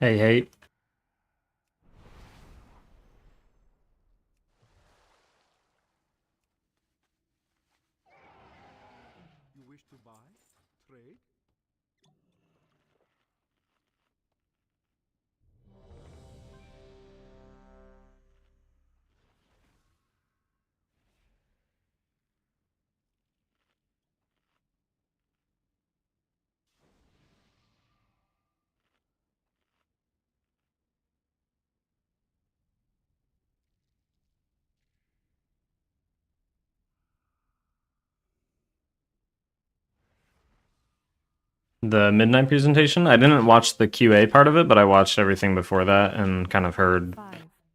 Hey, hey. You wish to buy, trade? The midnight presentation. I didn't watch the QA part of it, but I watched everything before that and kind of heard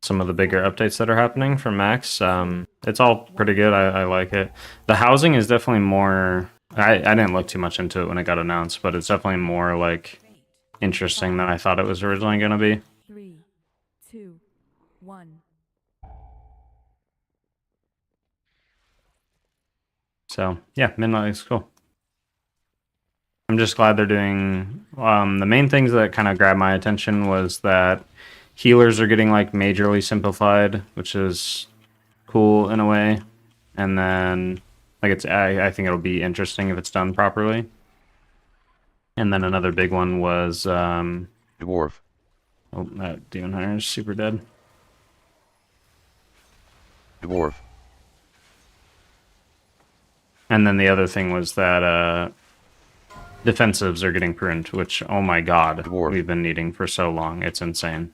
some of the bigger updates that are happening from Max. It's all pretty good. I like it. The housing is definitely more. I didn't look too much into it when it got announced, but it's definitely more like interesting than I thought it was originally going to be. 3, 2, 1. So yeah, midnight is cool. I'm just glad they're doing. The main things that kind of grabbed my attention was that healers are getting like majorly simplified, which is cool in a way. And then like I think it'll be interesting if it's done properly. And then another big one was Dwarf. oh, that Demon Hunter is super dead. Dwarf. And then the other thing was that defensives are getting pruned, which oh my god, Dwarf. we've been needing for so long. It's insane.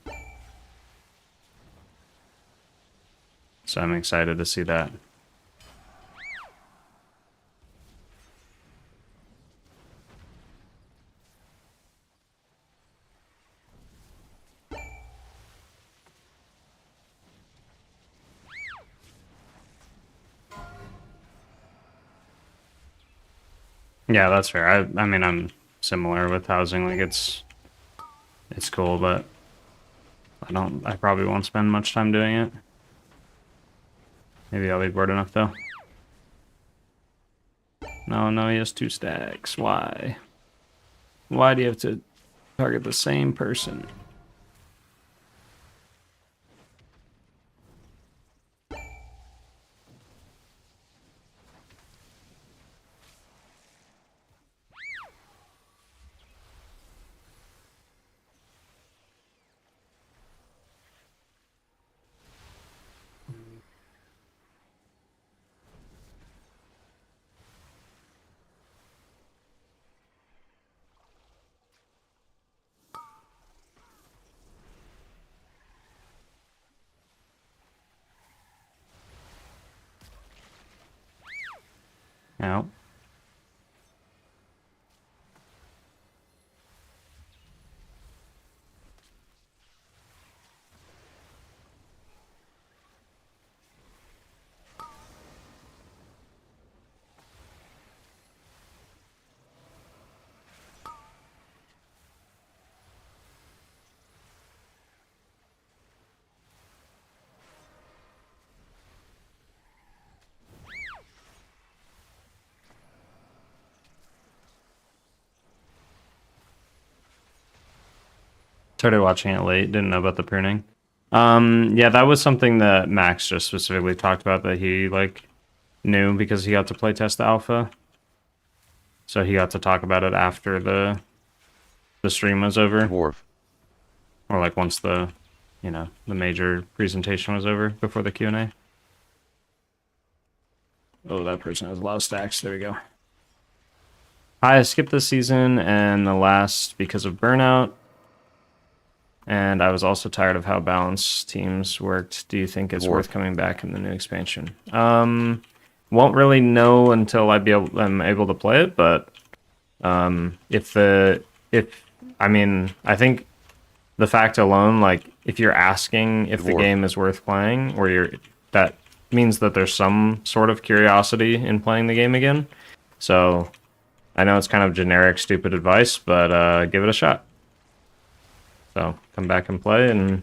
So I'm excited to see that. Yeah, that's fair. I mean, I'm similar with housing. Like it's cool, but I probably won't spend much time doing it. Maybe I'll be bored enough though. No, he has 2 stacks. Why? Why do you have to target the same person? Out. Started watching it late, didn't know about the pruning. Yeah, that was something that Max just specifically talked about that he like knew because he got to playtest the alpha. So he got to talk about it after the stream was over. Dwarf. Or like once the the major presentation was over before the Q&A. Oh, that person has a lot of stacks. There we go. I skipped this season and the last because of burnout. And I was also tired of how balanced teams worked. Do you think it's worth coming back in the new expansion? Won't really know until I'm able to play it, but I think the fact alone, like if you're asking if the game is worth playing, or that means that there's some sort of curiosity in playing the game again. So I know it's kind of generic, stupid advice, but give it a shot. So come back and play and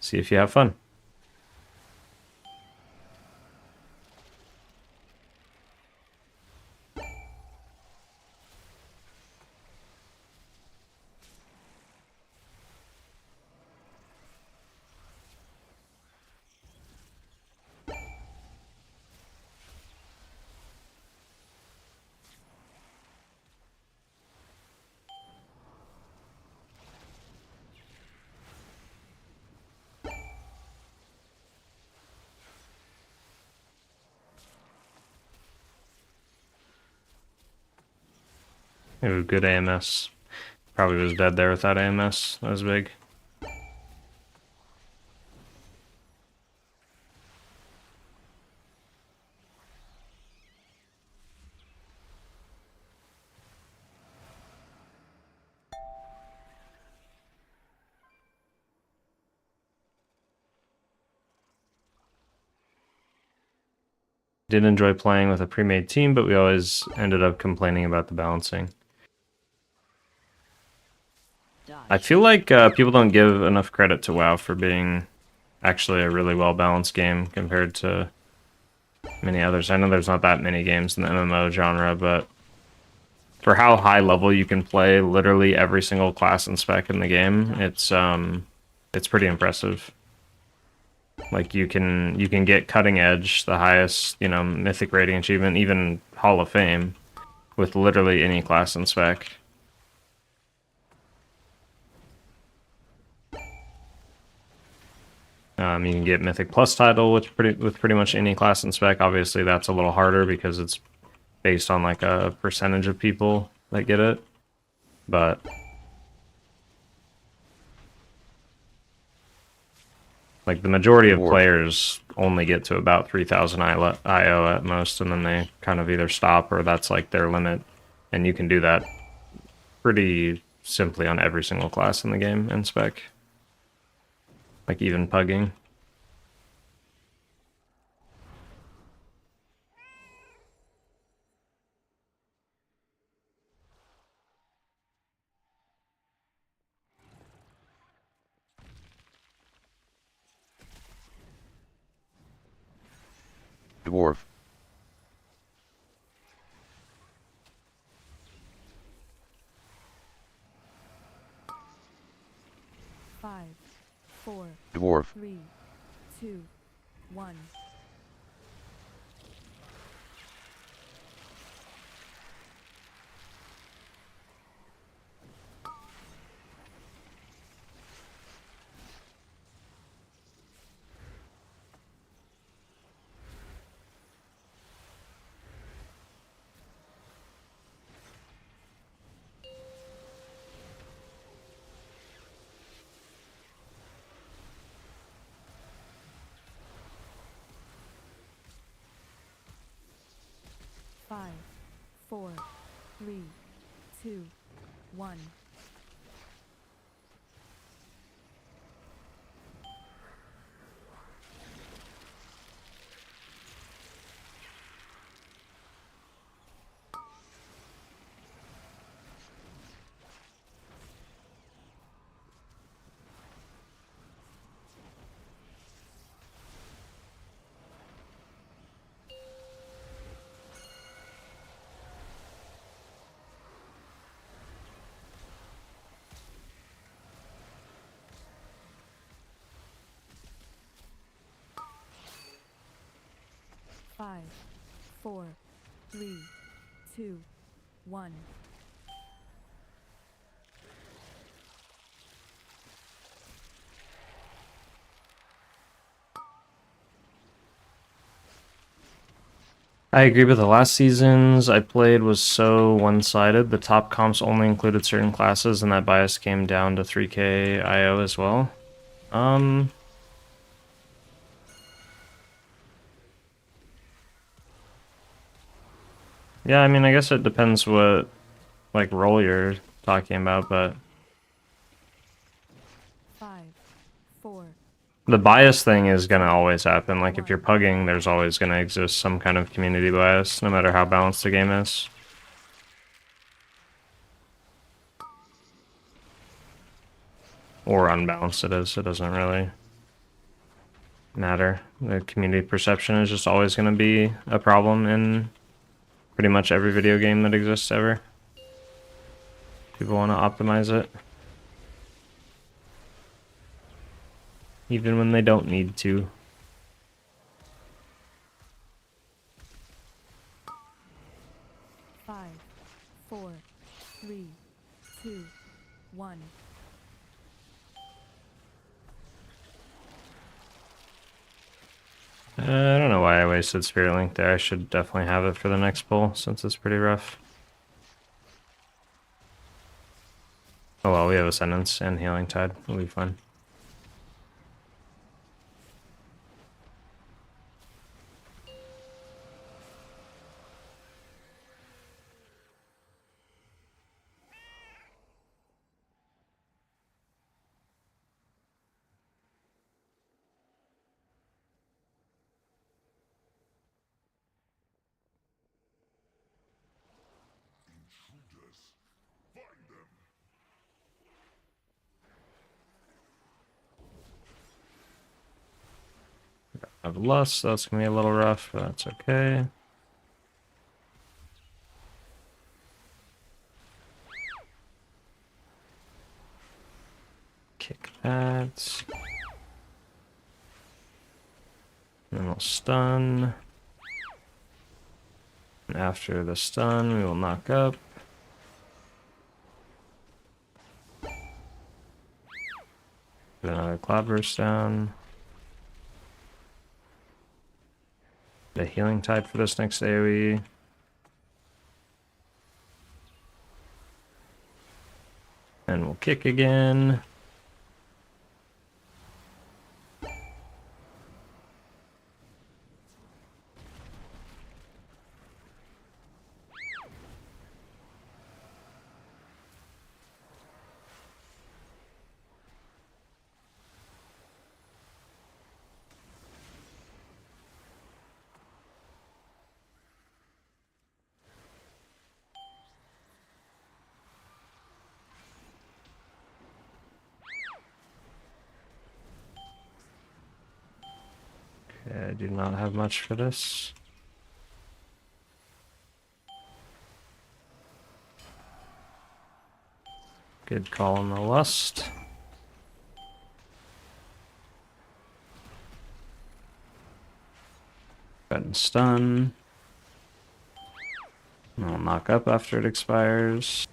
see if you have fun. Ooh, good AMS. Probably was dead there without AMS. That was big. Did enjoy playing with a pre-made team, but we always ended up complaining about the balancing. I feel like people don't give enough credit to WoW for being actually a really well-balanced game compared to many others. I know there's not that many games in the MMO genre, but for how high level you can play literally every single class and spec in the game, it's pretty impressive. Like you can get cutting edge, the highest, you know, mythic rating achievement, even Hall of Fame, with literally any class and spec. You can get Mythic Plus title with pretty much any class and spec. Obviously, that's a little harder because it's based on like a percentage of people that get it, but like the majority of players only get to about 3,000 IO at most, and then they kind of either stop or that's like their limit, and you can do that pretty simply on every single class in the game and spec. Like even Pugging. Dwarf. 5, 4, Dwarf. 3, 2, 1. Five, 4, 3, 2, 1. Five, 4, 3, 2, 1. I agree with the last seasons I played was so one-sided. The top comps only included certain classes, and that bias came down to 3k IO as well. Yeah, I mean, I guess it depends what, like, role you're talking about, but 5, 4. the bias thing is gonna always happen. Like, if you're pugging, there's always gonna exist some kind of community bias, no matter how balanced the game is. Or unbalanced it is, it doesn't really matter. The community perception is just always gonna be a problem in pretty much every video game that exists ever. People want to optimize it. Even when they don't need to. Five, 4, 3, 2, 1. I don't know why I wasted Spirit Link there. I should definitely have it for the next pull since it's pretty rough. Oh well, we have Ascendance and Healing Tide. We'll be fine. I have Lust, so that's gonna be a little rough, but that's okay. Kick that. And then we'll stun. And after the stun, we will knock up. Put another Cloudburst down. The Healing Tide for this next AoE. And we'll kick again. Okay, I do not have much for this. Good call on the Lust. Go ahead and stun. And I'll knock up after it expires.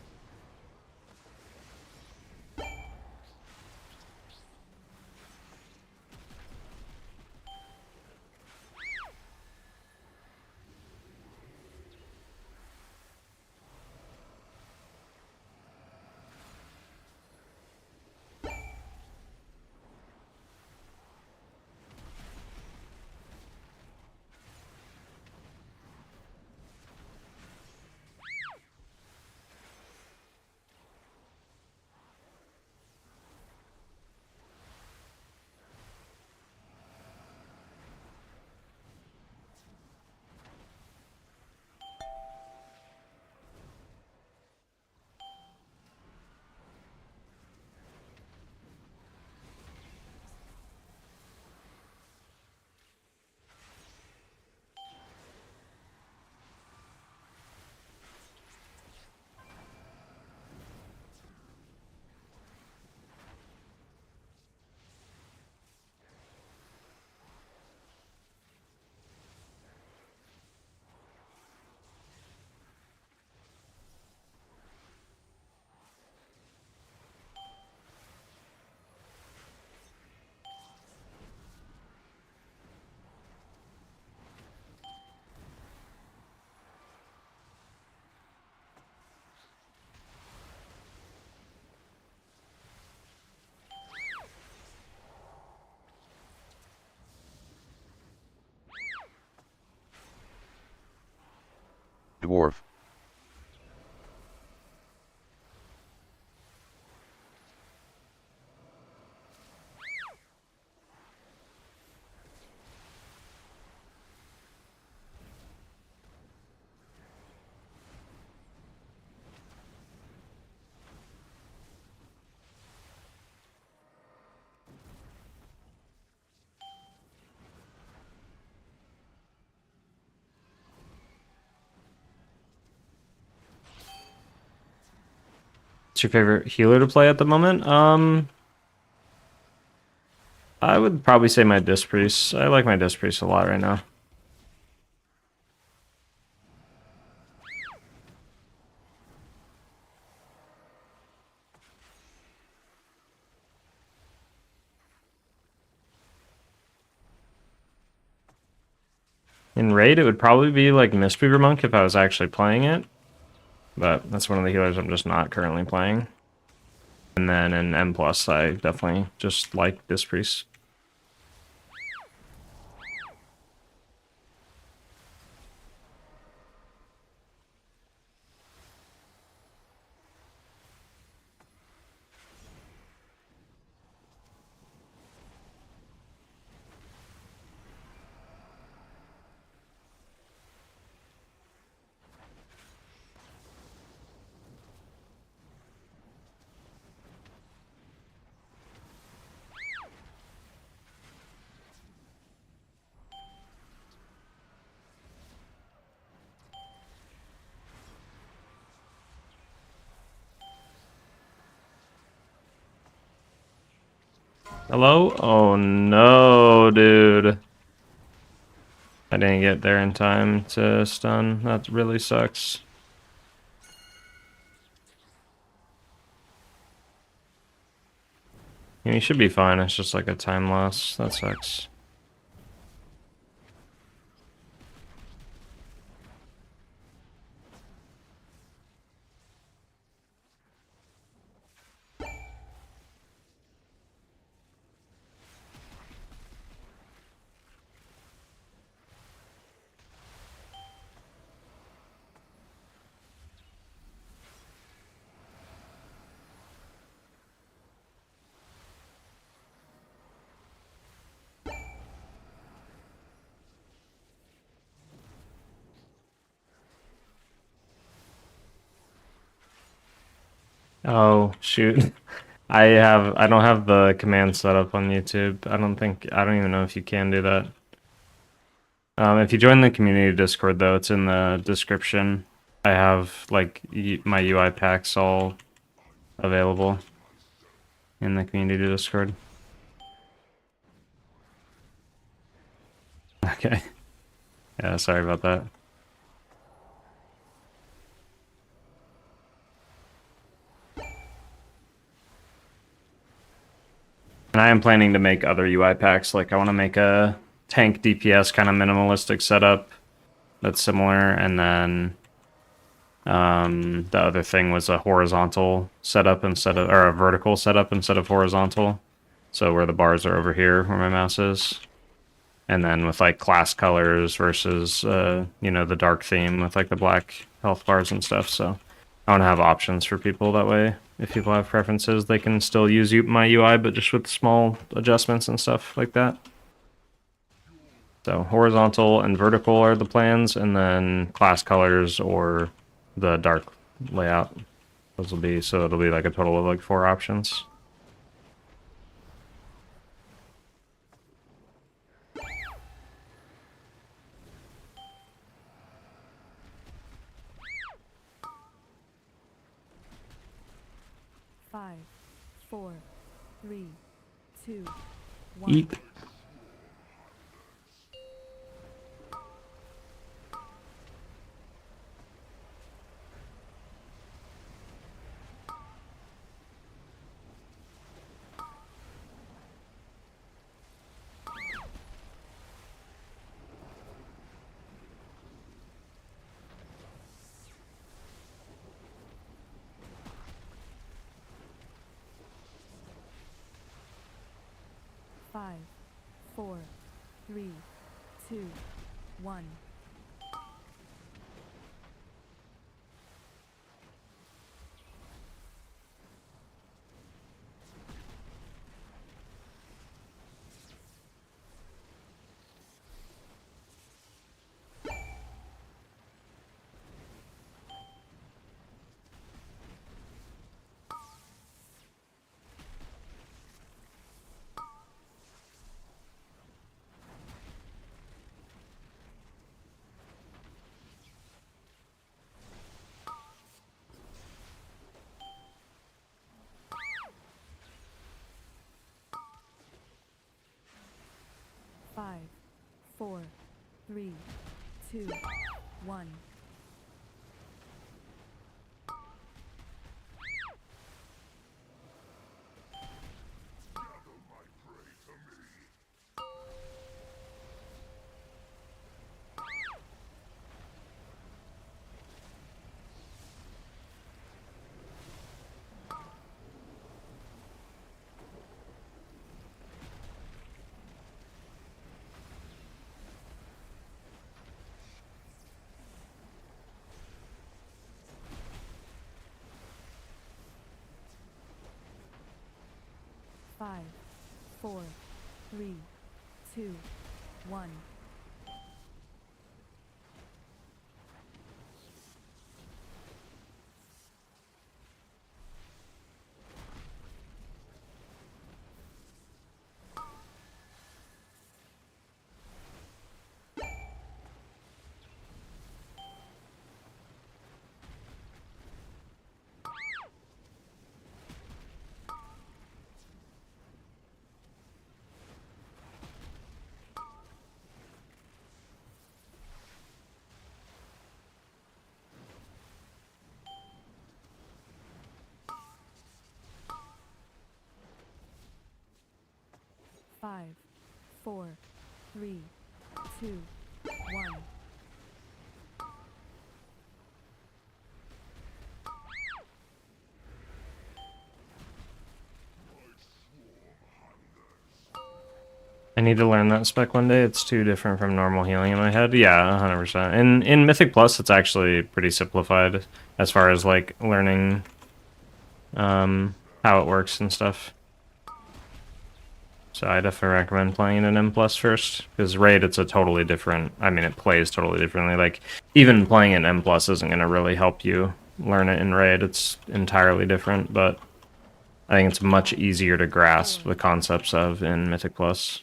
Dwarf. What's your favorite healer to play at the moment? I would probably say my Disc Priest. I like my Disc Priest a lot right now. In raid, it would probably be like Mistweaver Monk if I was actually playing it. But that's one of the healers I'm just not currently playing. And then in M+, I definitely just like this priest. Hello? Oh no, dude. I didn't get there in time to stun. That really sucks. You should be fine. It's just like a time loss. That sucks. Oh, shoot. I don't have the command set up on YouTube. I don't even know if you can do that. If you join the community Discord though, it's in the description. I have like my UI packs all available in the community Discord. Okay. Yeah, sorry about that. And I am planning to make other UI packs. Like I want to make a tank DPS kind of minimalistic setup that's similar, and then the other thing was a horizontal setup or a vertical setup instead of horizontal. So where the bars are over here, where my mouse is. And then with like class colors versus, you know, the dark theme with like the black health bars and stuff. So I want to have options for people that way. If people have preferences, they can still use my UI, but just with small adjustments and stuff like that. So horizontal and vertical are the plans, and then class colors or the dark layout. Those will be, so it'll be like a total of like 4 options. Five, 4, 3, 2, 1. Eep. Five, 4, 3, 2, 1. Five, 4, 3, 2, 1. 4, 3, 2, 1. Five, 4, 3, 2, 1. I need to learn that spec one day. It's too different from normal healing in my head. Yeah, 100%. In Mythic Plus, it's actually pretty simplified as far as like learning how it works and stuff. So I definitely recommend playing it in M Plus first, because Raid, it's a totally different. I mean, it plays totally differently. Like even playing it in M Plus isn't going to really help you learn it in Raid. It's entirely different, but I think it's much easier to grasp the concepts of in Mythic Plus.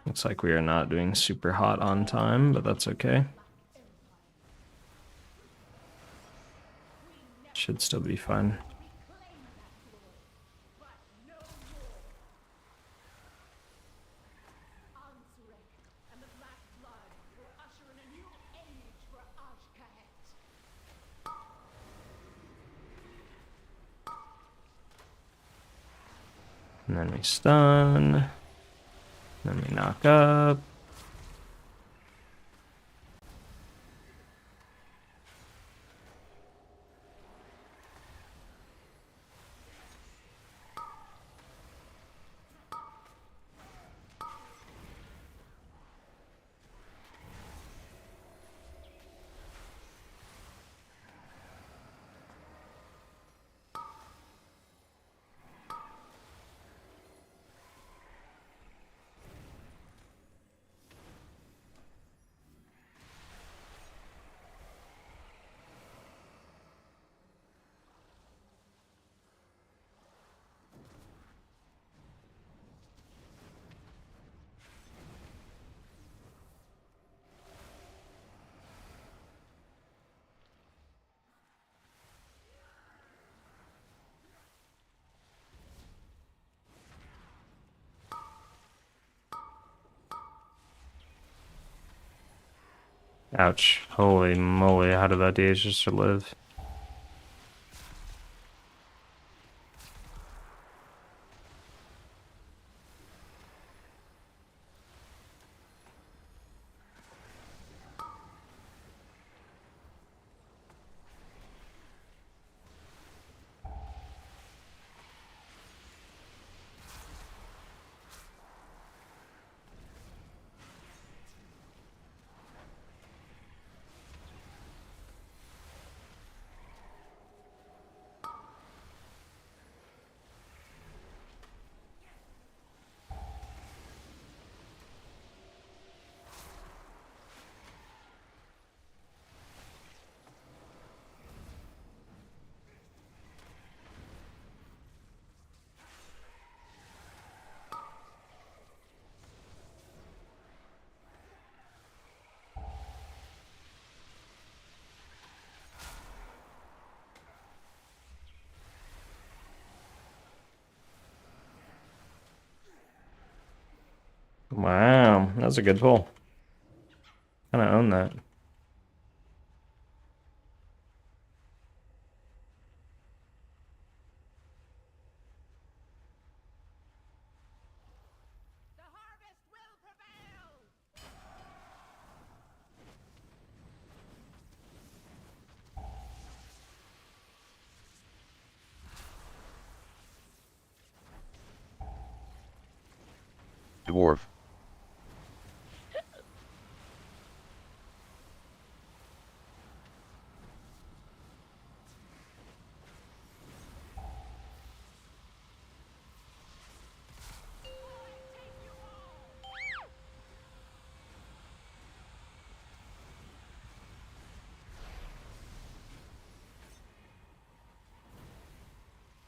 Looks like we are not doing super hot on time, but that's okay. Should still be fine. And then we stun. Then we knock up. Ouch. Holy moly, how did that DH just live? Wow, that was a good pull. Kind of own that. Dwarf.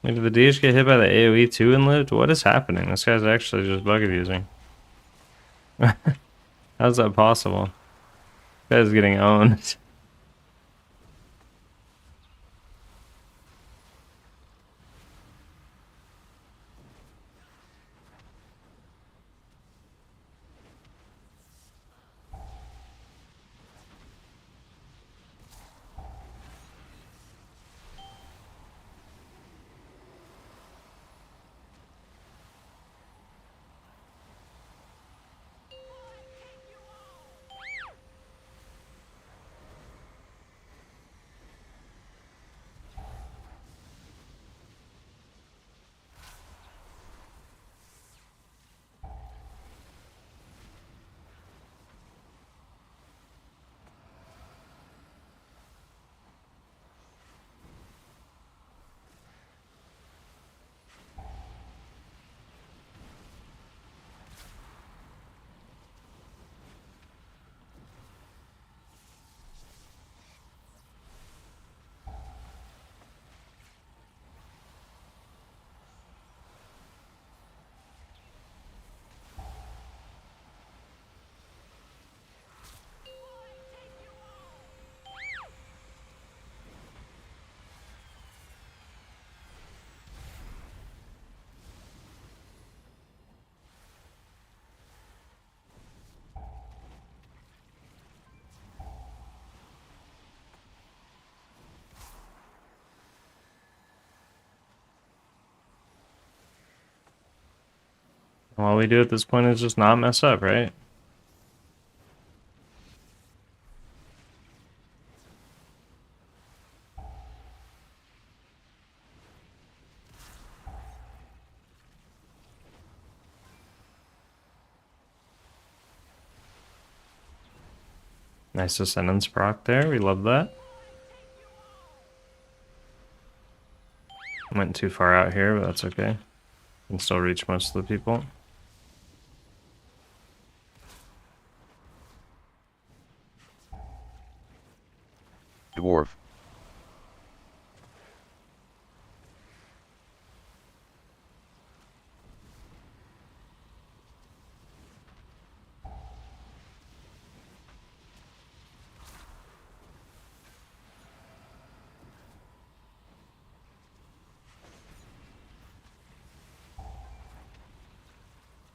Wait, did the DH get hit by the AoE too and lived? What is happening? This guy's actually just bug abusing. How's that possible? This guy's getting owned. All we do at this point is just not mess up, right? Nice Ascendance proc there, we love that. Went too far out here, but that's okay. Can still reach most of the people. Dwarf.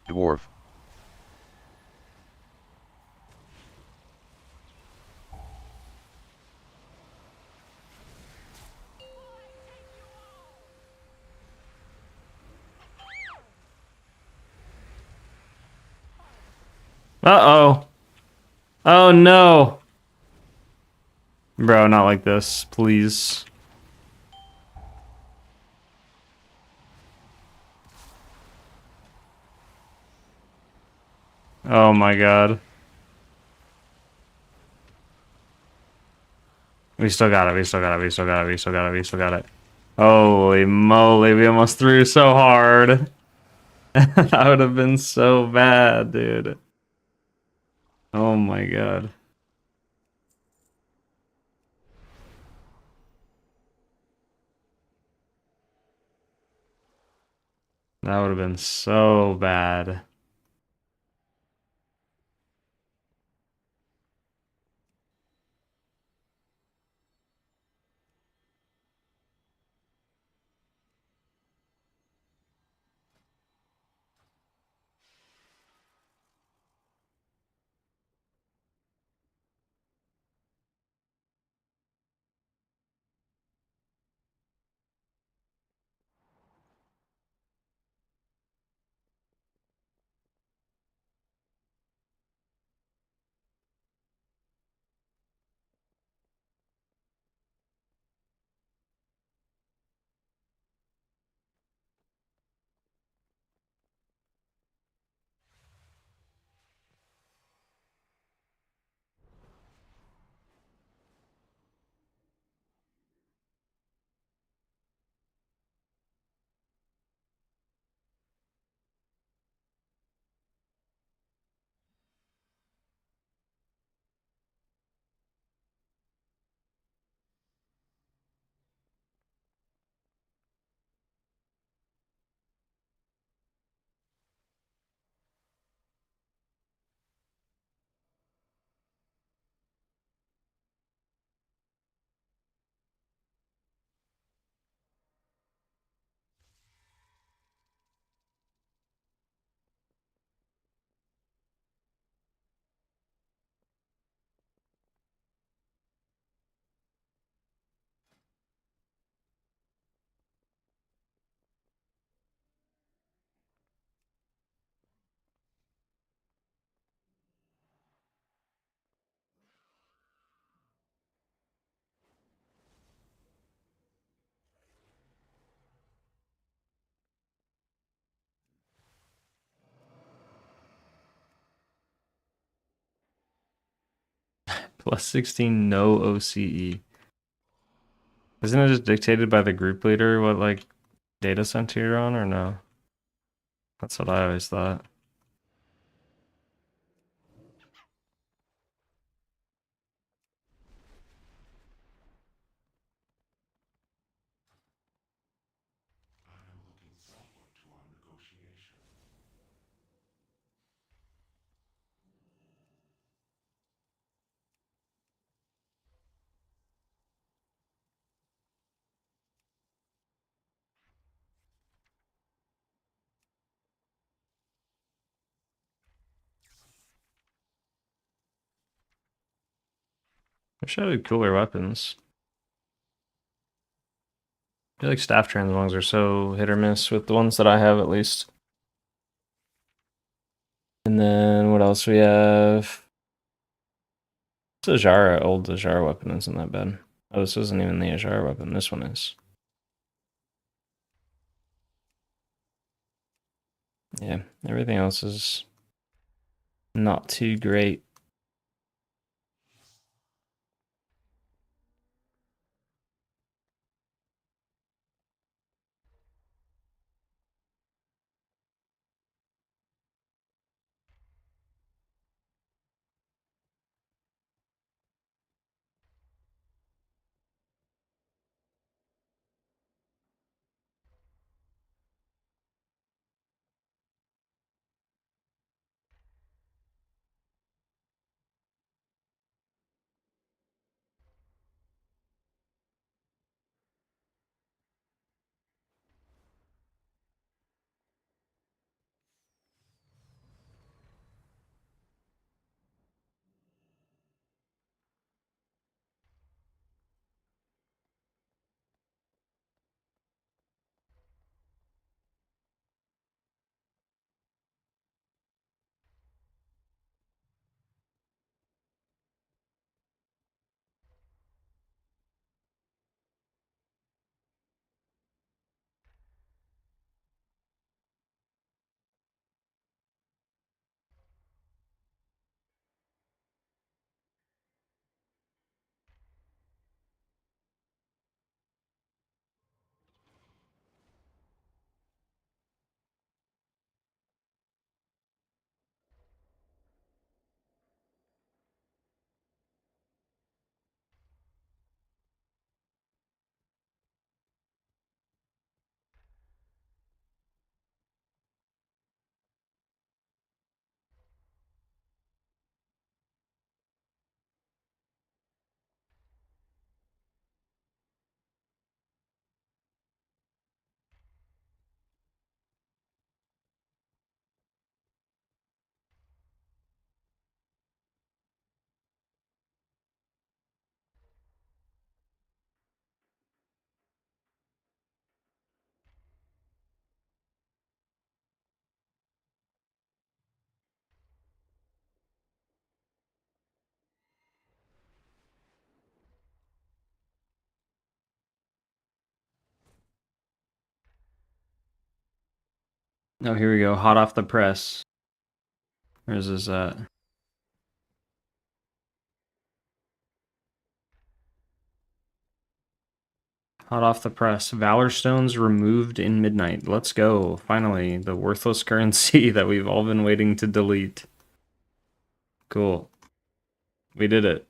Dwarf. Uh-oh. Oh no. Bro, not like this, please. Oh my god. We still got it, we still got it, we still got it, we still got it, we still got it. Holy moly, we almost threw so hard. That would have been so bad, dude. Oh my god. That would have been so bad. Plus 16, no OCE. Isn't it just dictated by the group leader what like data center you're on, or no? That's what I always thought. Wish I had cooler weapons. I feel like staff transmongs are so hit or miss with the ones that I have, at least. And then what else we have? This Ajara, old Ajara weapon isn't that bad. Oh, this isn't even the Ajara weapon. This one is. Yeah, everything else is not too great. Oh, here we go. Hot off the press. Where's this at? Hot off the press. Valor Stones removed in midnight. Let's go. Finally, the worthless currency that we've all been waiting to delete. Cool. We did it.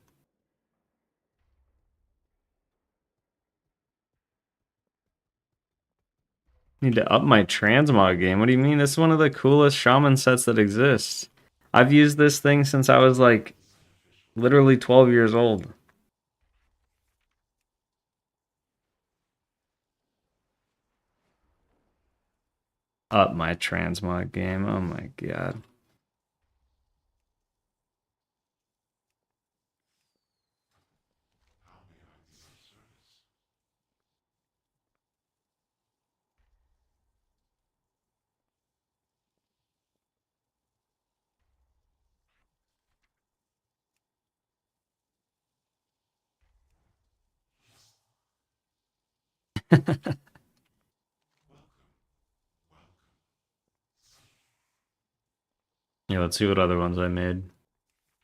Need to up my transmog game. What do you mean? This is one of the coolest shaman sets that exists. I've used this thing since I was like literally 12 years old. Up my transmog game. Oh my god. Yeah, let's see what other ones I made.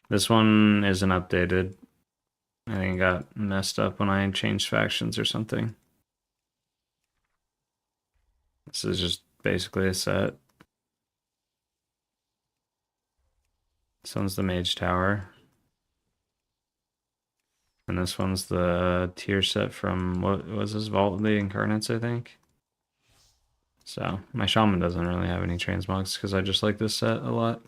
This one isn't updated. I think it got messed up when I changed factions or something. This is just basically a set. This one's the Mage Tower. And this one's the tier set from, what was this, Vault of the Incarnates, I think? So, my Shaman doesn't really have any transmogs because I just like this set a lot.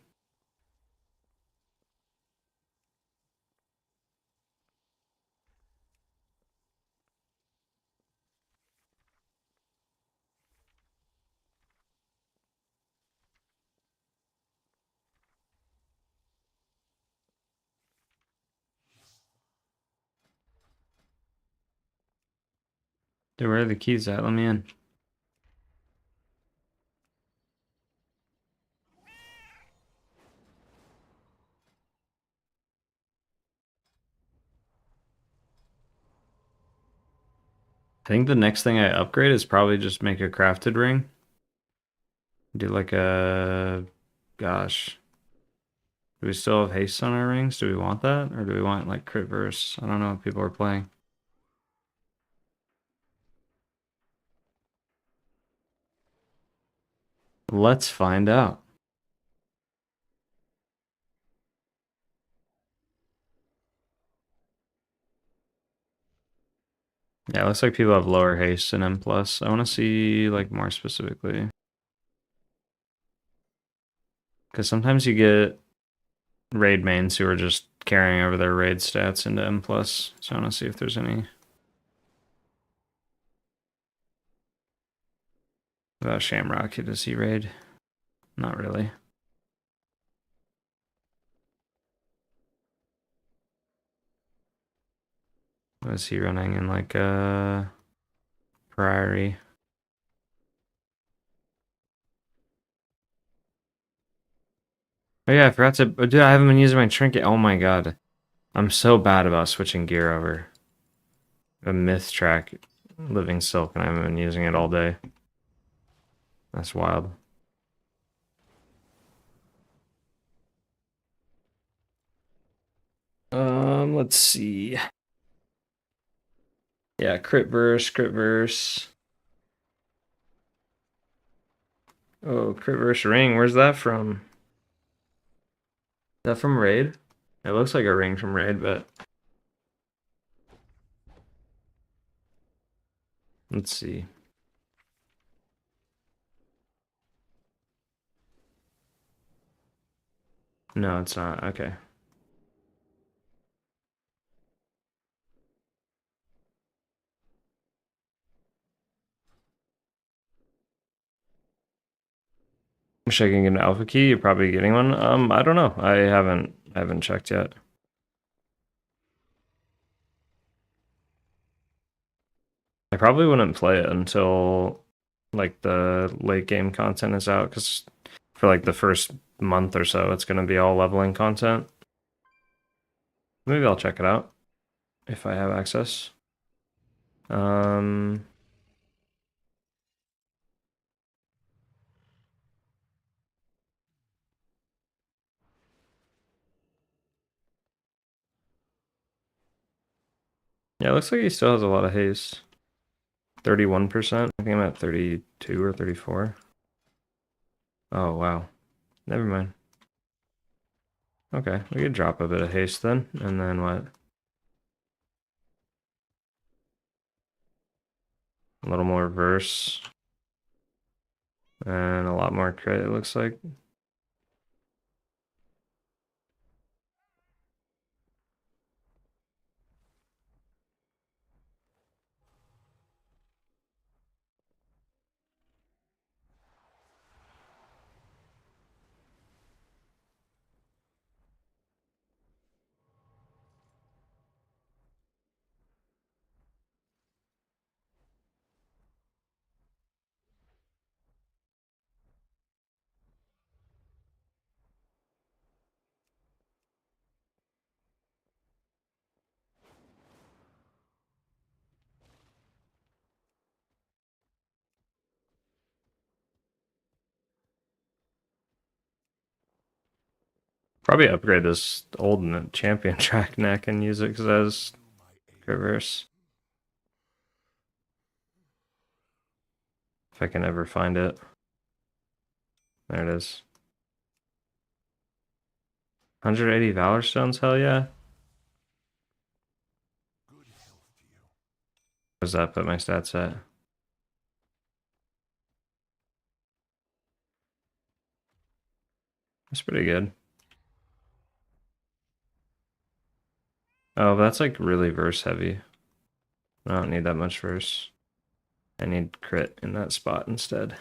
Dude, where are the keys at? Let me in. I think the next thing I upgrade is probably just make a crafted ring. Do like a... Gosh. Do we still have haste on our rings? Do we want that? Or do we want like crit verse? I don't know what people are playing. Let's find out. Yeah, it looks like people have lower haste and M+. I want to see like more specifically. Because sometimes you get raid mains who are just carrying over their raid stats into M+. So I want to see if there's any. About Shamrock, does he raid? Not really. Was he running in like a Priory? Oh yeah, I forgot to. Dude, I haven't been using my trinket. Oh my god. I'm so bad about switching gear over. A myth track, Living Silk, and I haven't been using it all day. That's wild. Let's see. Yeah, crit verse, crit verse. Oh, crit verse ring. Where's that from? Is that from Raid? It looks like a ring from Raid, but let's see. No, it's not. Okay. Wish I can get an alpha key. You're probably getting one. I don't know. I haven't checked yet. I probably wouldn't play it until like the late game content is out, because for like the first month or so, it's gonna be all leveling content. Maybe I'll check it out if I have access. Yeah, it looks like he still has a lot of haste. 31%. I think I'm at 32 or 34. Oh, wow. Never mind. Okay, we could drop a bit of haste then, and then what? A little more verse. And a lot more crit, it looks like. Probably upgrade this old champion track neck and use it because it has reverse. If I can ever find it. There it is. 180 Valor Stones, hell yeah. Where's that put my stats at? That's pretty good. Oh, that's like really verse heavy. I don't need that much verse. I need crit in that spot instead.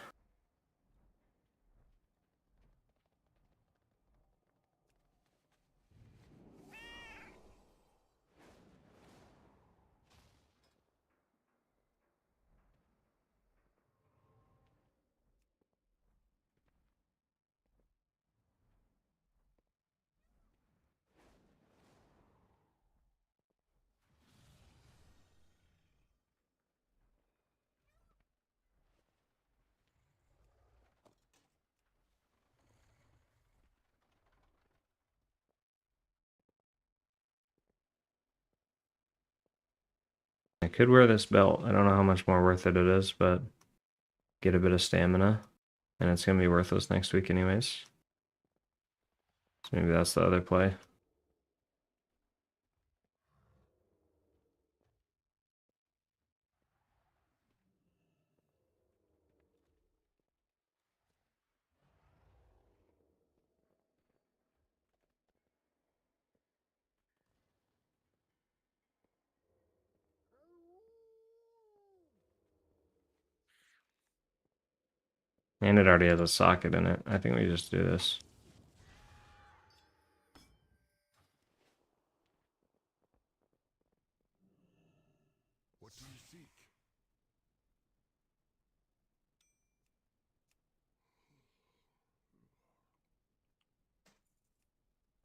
I could wear this belt. I don't know how much more worth it is, but get a bit of stamina. And it's going to be worthless next week anyways. So maybe that's the other play. And it already has a socket in it. I think we just do this. What do you seek?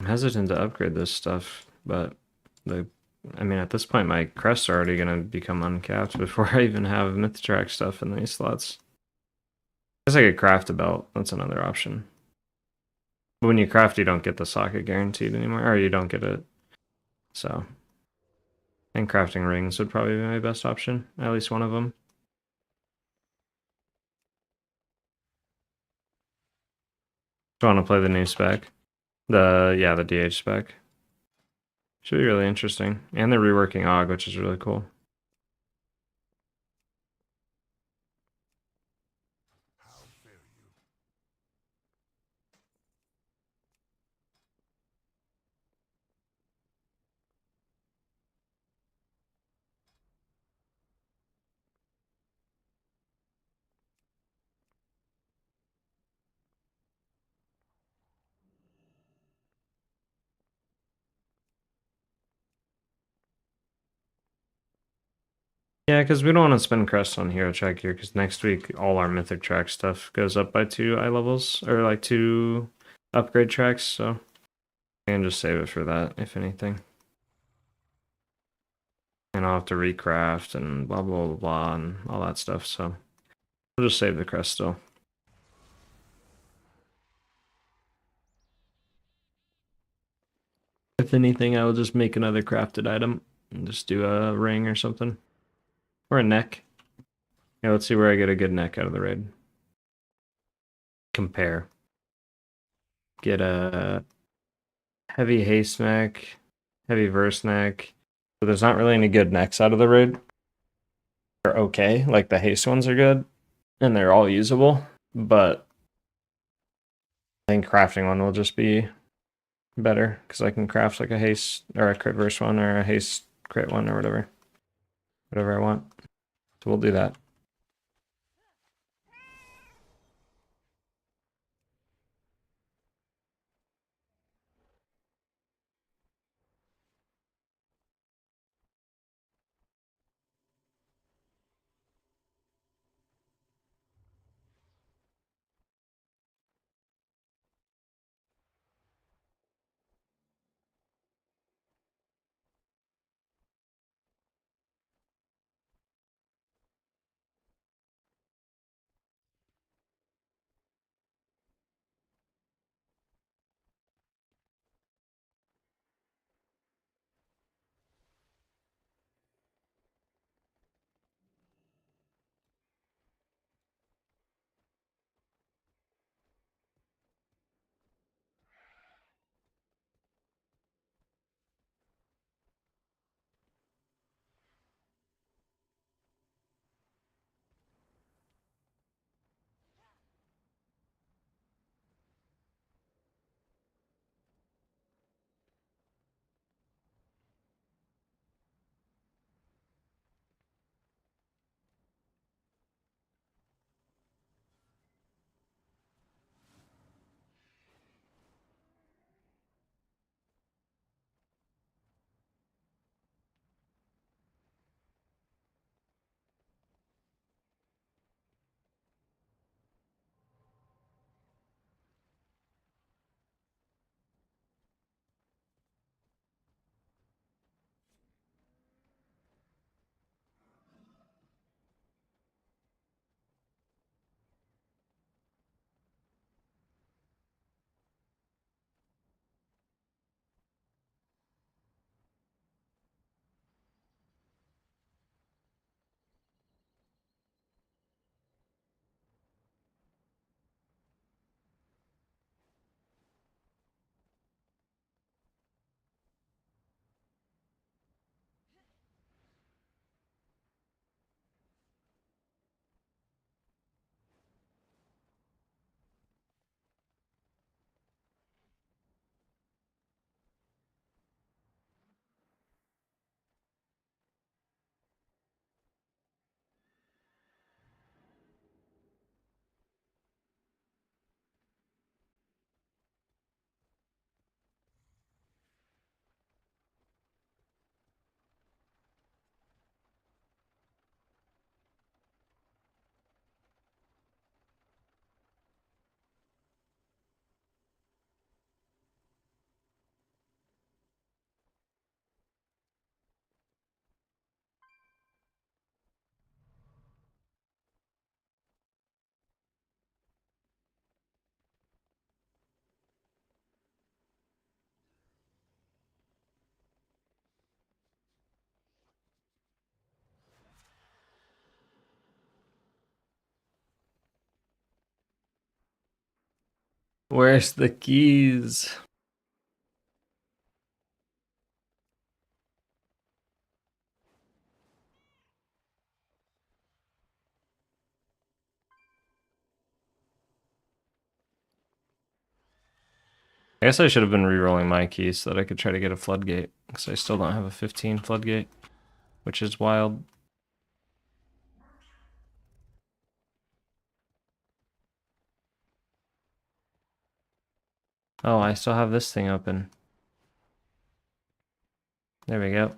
I'm hesitant to upgrade this stuff, but I mean, at this point, my crests are already going to become uncapped before I even have myth track stuff in these slots. I guess I could craft a belt. That's another option. But when you craft, you don't get the socket guaranteed anymore, or you don't get it. So, I think crafting rings would probably be my best option, at least one of them. Do you want to play the new spec? The DH spec. Should be really interesting. And they're reworking Og, which is really cool. How fare you? Yeah, because we don't want to spend crests on hero track here, because next week all our mythic track stuff goes up by 2 eye levels, or like 2 upgrade tracks, so I can just save it for that, if anything. And I'll have to recraft and blah blah blah blah and all that stuff, so I'll just save the crest still. If anything, I will just make another crafted item and just do a ring or something. Or a neck. Yeah, let's see where I get a good neck out of the raid. Compare. Get a heavy haste neck, heavy verse neck. But there's not really any good necks out of the raid. They're okay, like the haste ones are good, and they're all usable, but I think crafting one will just be better, because I can craft like a haste, or a crit verse one, or a haste crit one, or whatever. Whatever I want. So we'll do that. Where's the keys? I guess I should have been re-rolling my keys so that I could try to get a floodgate, because I still don't have a 15 floodgate, which is wild. Oh, I still have this thing open. There we go.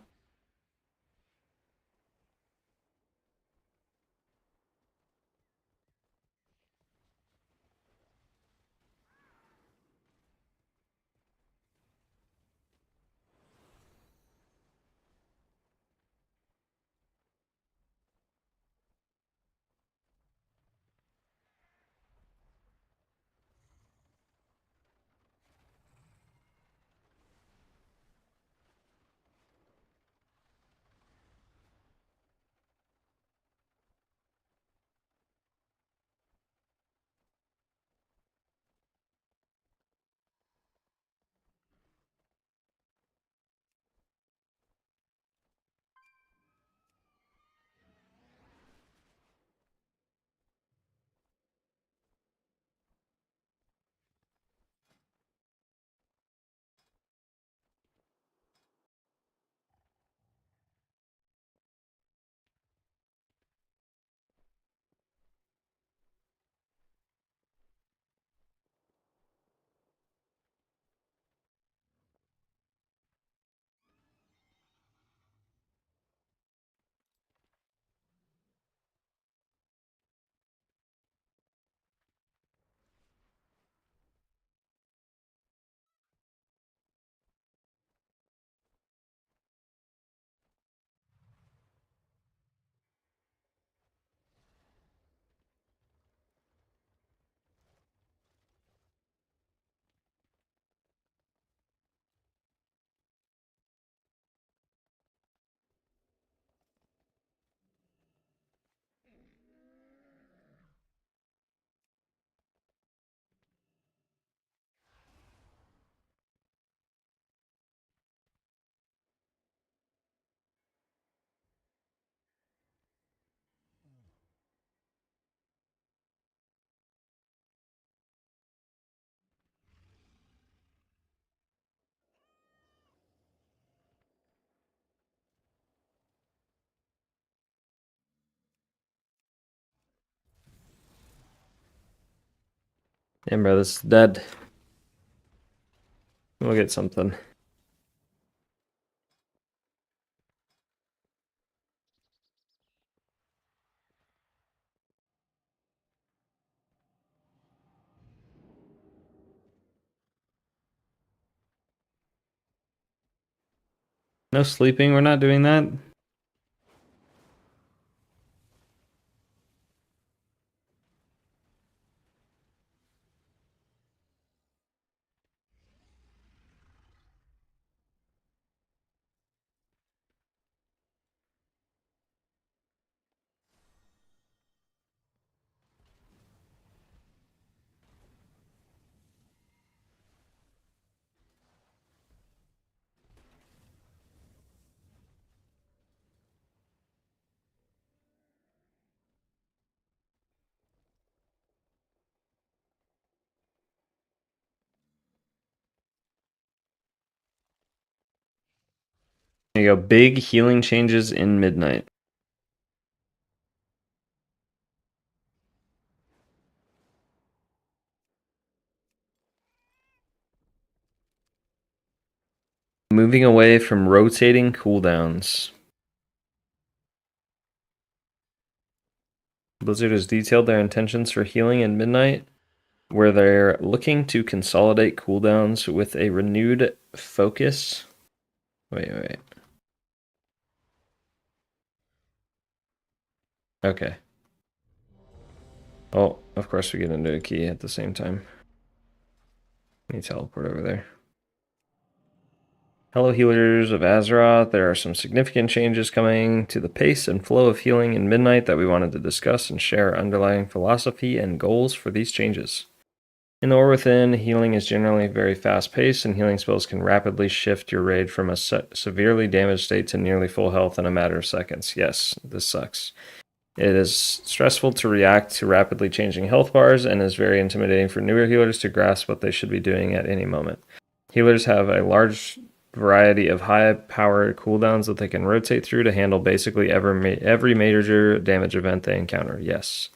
Damn, bro, this is dead. We'll get something. No sleeping, we're not doing that. There you go, big healing changes in midnight. Moving away from rotating cooldowns. Blizzard has detailed their intentions for healing in midnight, where they're looking to consolidate cooldowns with a renewed focus. Wait. Okay. Oh, of course we get into a key at the same time. Let me teleport over there. Hello, healers of Azeroth. There are some significant changes coming to the pace and flow of healing in Midnight that we wanted to discuss and share our underlying philosophy and goals for these changes. In the Or Within, healing is generally very fast-paced, and healing spells can rapidly shift your raid from a severely damaged state to nearly full health in a matter of seconds. Yes, this sucks. It is stressful to react to rapidly changing health bars and is very intimidating for newer healers to grasp what they should be doing at any moment. Healers have a large variety of high-power cooldowns that they can rotate through to handle basically every major damage event they encounter. Yes.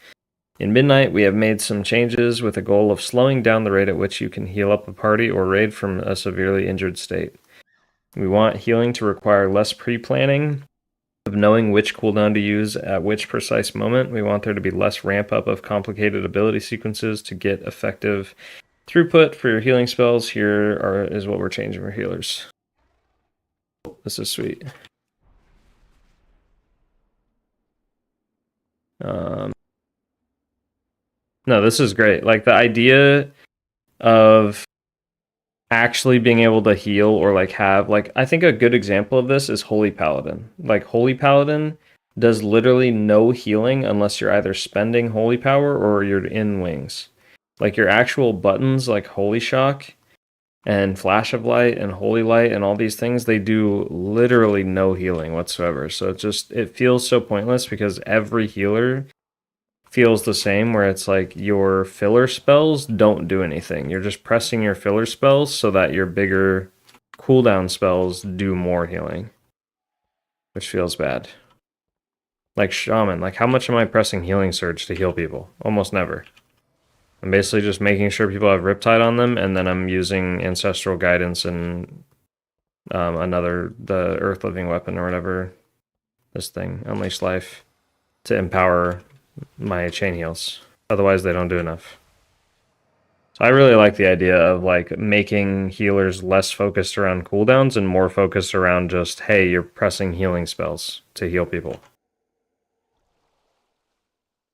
In Midnight, we have made some changes with a goal of slowing down the rate at which you can heal up a party or raid from a severely injured state. We want healing to require less pre-planning of knowing which cooldown to use at which precise moment. We want there to be less ramp-up of complicated ability sequences to get effective throughput for your healing spells. Here is what we're changing for healers. This is sweet. No, this is great. Like the idea of actually being able to heal or like have like I think a good example of this is Holy Paladin. Like Holy Paladin does literally no healing unless you're either spending holy power or you're in wings. Like your actual buttons like Holy Shock and Flash of Light and Holy Light and all these things, they do literally no healing whatsoever. So it feels so pointless because every healer feels the same, where it's like your filler spells don't do anything. You're just pressing your filler spells so that your bigger cooldown spells do more healing, which feels bad. Like Shaman, like how much am I pressing Healing Surge to heal people? Almost never. I'm basically just making sure people have Riptide on them, and then I'm using Ancestral Guidance and the Earth Living Weapon or whatever, this thing, Unleash Life, to empower my chain heals. Otherwise they don't do enough. So I really like the idea of like making healers less focused around cooldowns and more focused around just, hey, you're pressing healing spells to heal people.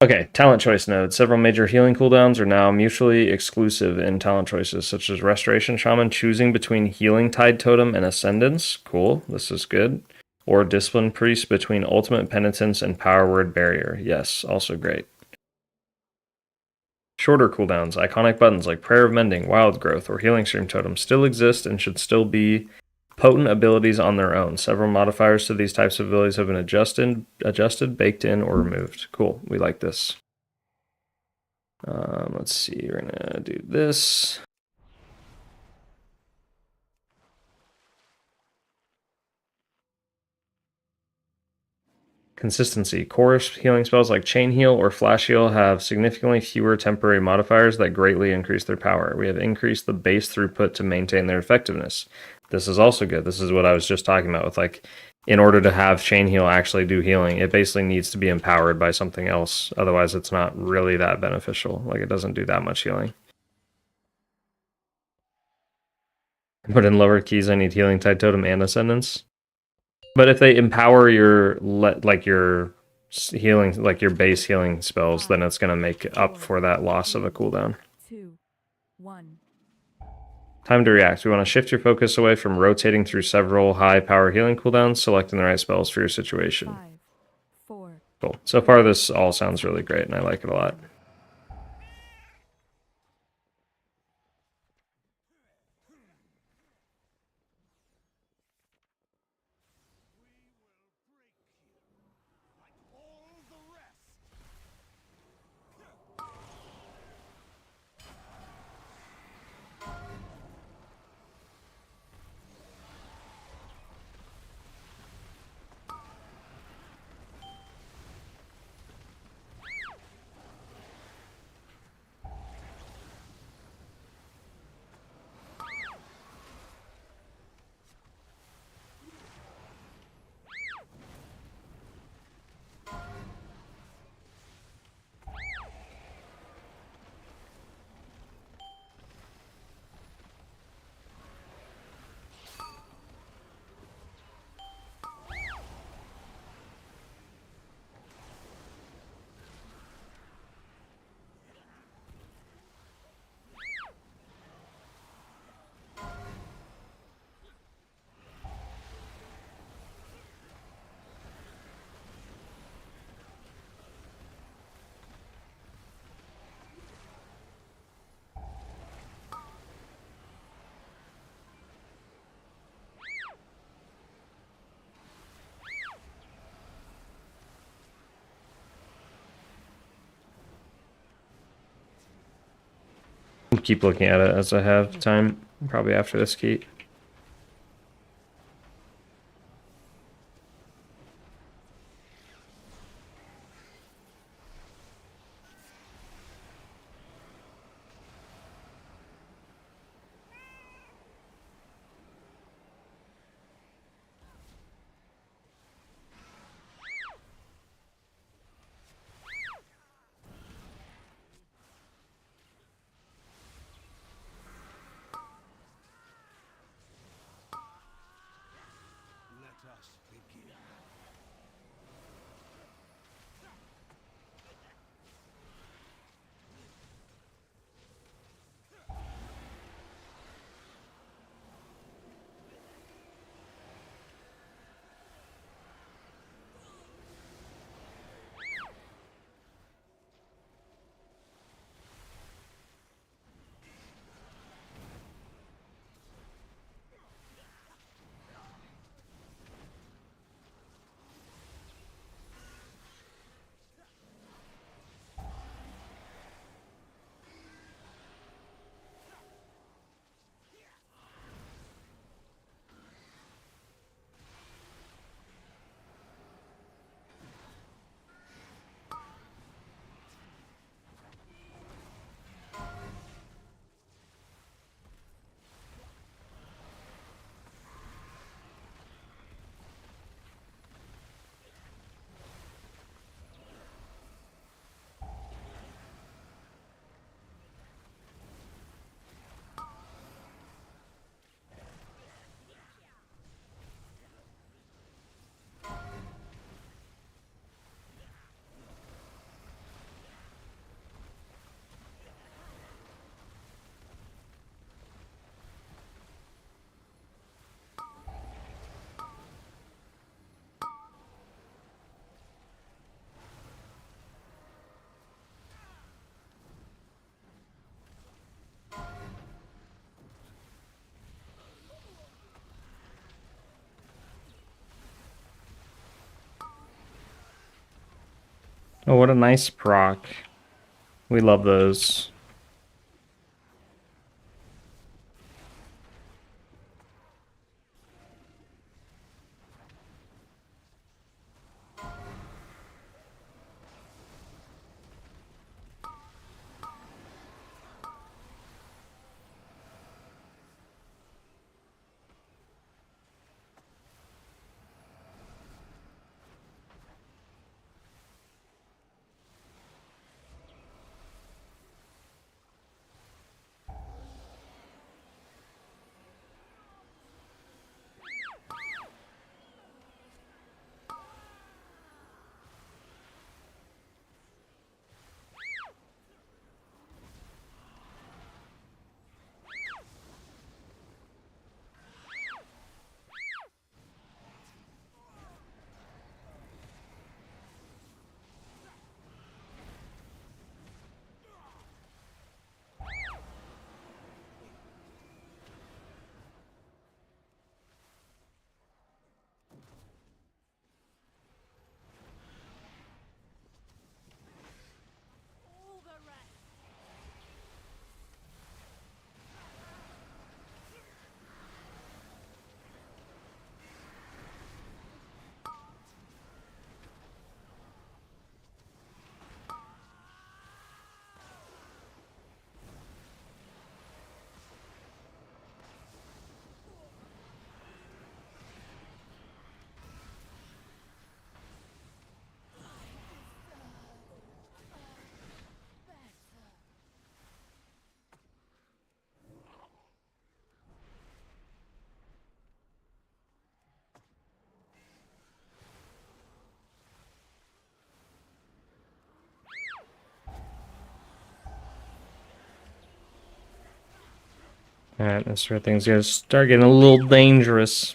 Okay, talent choice node. Several major healing cooldowns are now mutually exclusive in talent choices, such as Restoration Shaman choosing between Healing Tide Totem and Ascendance. Cool, this is good. Or Discipline Priest between Ultimate Penitence and Power Word Barrier. Yes, also great. Shorter cooldowns, iconic buttons like Prayer of Mending, Wild Growth, or Healing Stream Totem still exist and should still be potent abilities on their own. Several modifiers to these types of abilities have been adjusted, baked in, or removed. Cool, we like this. Let's see, we're gonna do this. Consistency. Core healing spells like Chain Heal or Flash Heal have significantly fewer temporary modifiers that greatly increase their power. We have increased the base throughput to maintain their effectiveness. This is also good. This is what I was just talking about with like, in order to have Chain Heal actually do healing, it basically needs to be empowered by something else. Otherwise, it's not really that beneficial. Like, it doesn't do that much healing. But in lower keys, I need Healing Tide Totem and Ascendance. But if they empower your healing, like your base healing spells, then it's going to make up for that loss of a cooldown. 2, 1. Time to react. We want to shift your focus away from rotating through several high power healing cooldowns, selecting the right spells for your situation. 5, 4. Cool. So far, this all sounds really great, and I like it a lot. keep looking at it as I have time, probably after this key. Let us begin. Oh, what a nice proc. We love those. Alright, that's where things gonna start getting a little dangerous.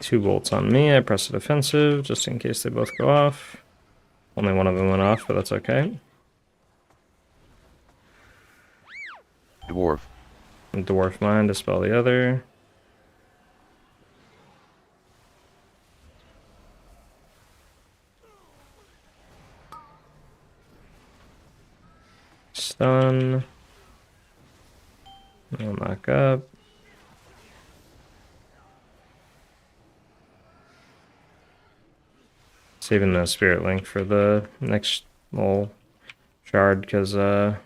Two bolts on me. I press a defensive just in case they both go off. Only one of them went off, but that's okay. Dwarf. Dwarf mine, dispel the other. Stun. I'll knock up. Saving the Spirit Link for the next little shard because I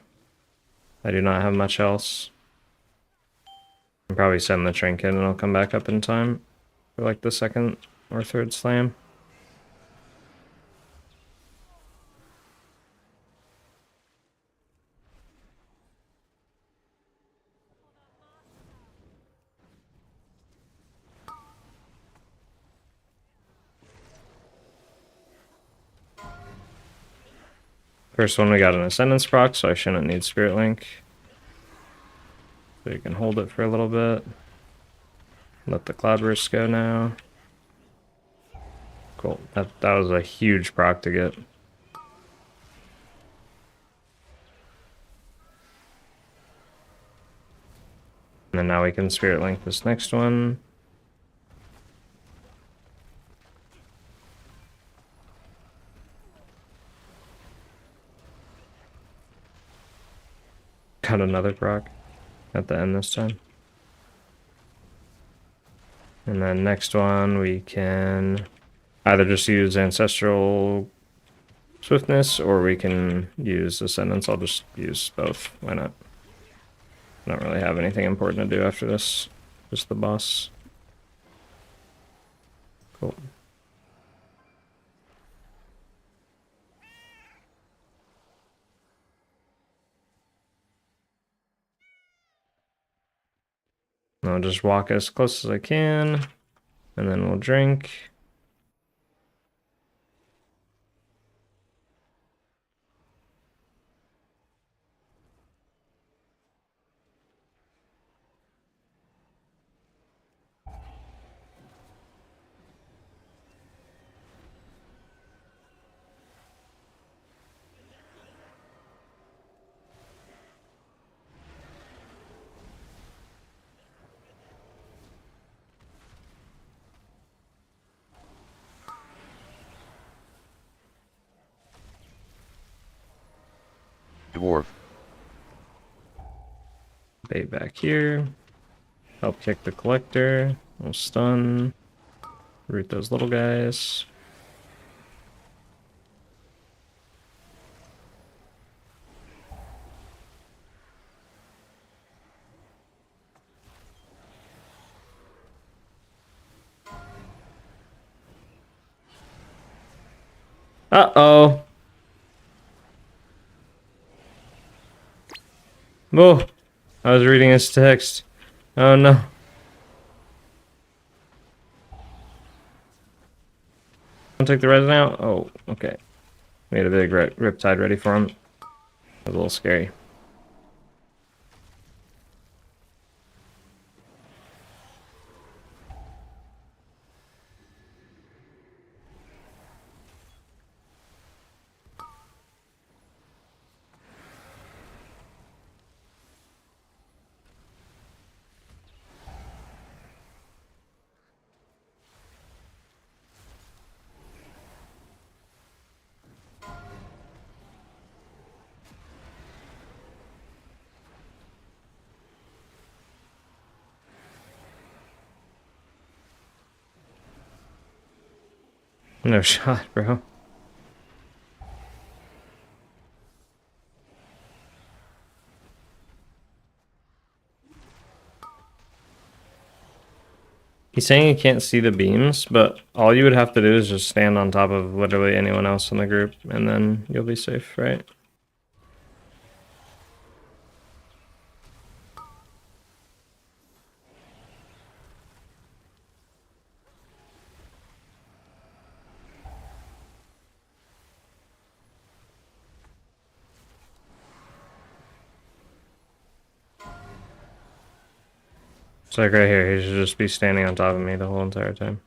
do not have much else. I'll probably send the Trinket and I'll come back up in time for like the second or third slam. First one we got an Ascendance proc, so I shouldn't need Spirit Link. So you can hold it for a little bit. Let the Cloudburst go now. Cool. That was a huge proc to get. And then now we can Spirit Link this next one. Got another proc at the end this time. And then next one we can either just use Ancestral Swiftness or we can use Ascendance. I'll just use both. Why not? I don't really have anything important to do after this. Just the boss. Cool. I'll just walk as close as I can, and then we'll drink. Dwarf. Bait back here. Help kick the Collector. We'll stun. Root those little guys. Uh-oh. Whoa. I was reading his text. Oh no. Don't take the resin out? Oh, okay. Made a big Riptide ready for him. That was a little scary. No shot, bro. He's saying he can't see the beams, but all you would have to do is just stand on top of literally anyone else in the group, and then you'll be safe, right? It's like right here, he should just be standing on top of me the whole entire time.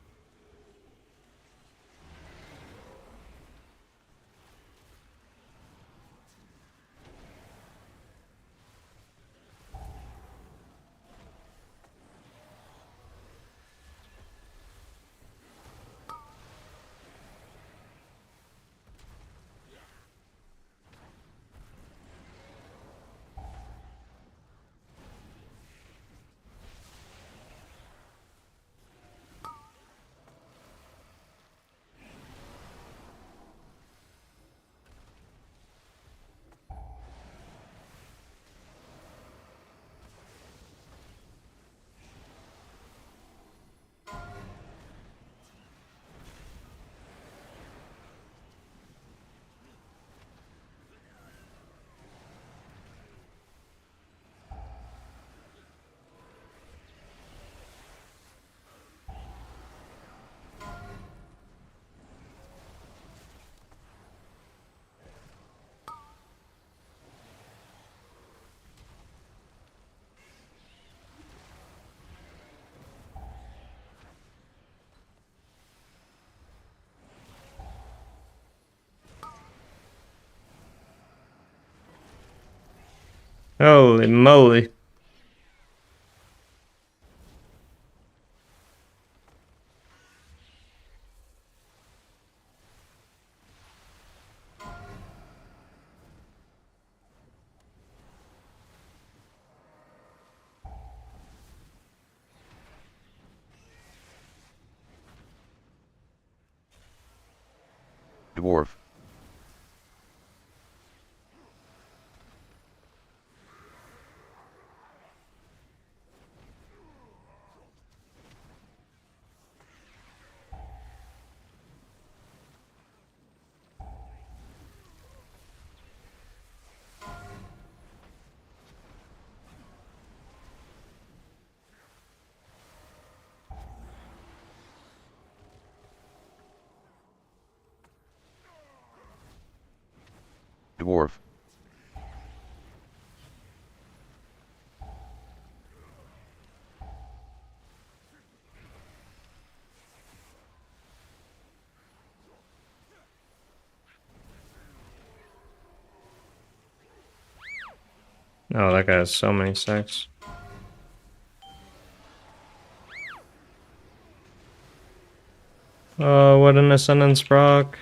Holy moly. Dwarf. Dwarf. Oh, that guy has so many stacks. Oh, what an Ascendance proc.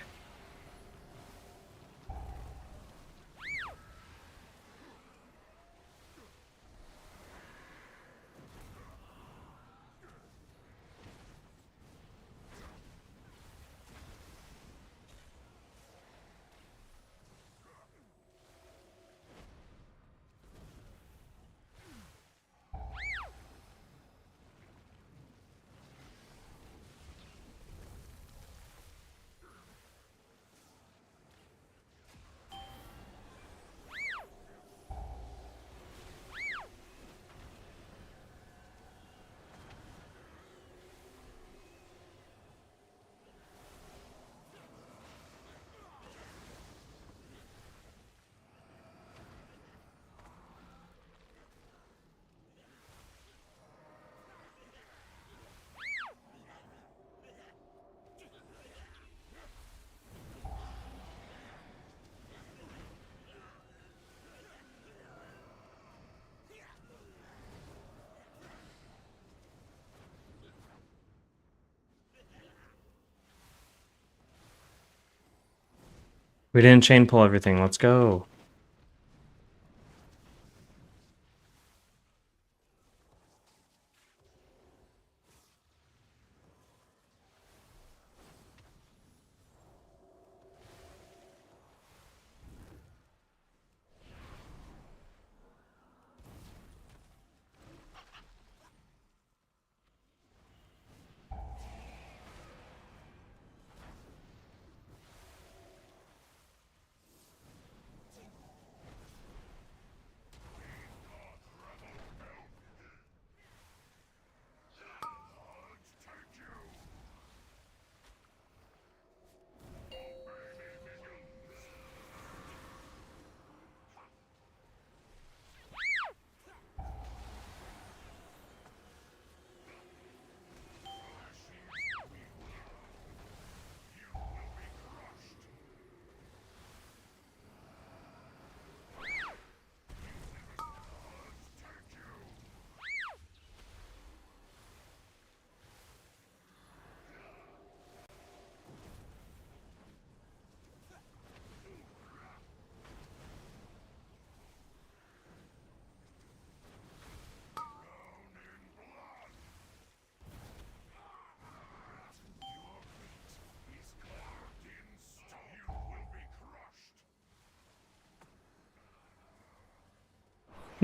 We didn't chain pull everything. Let's go.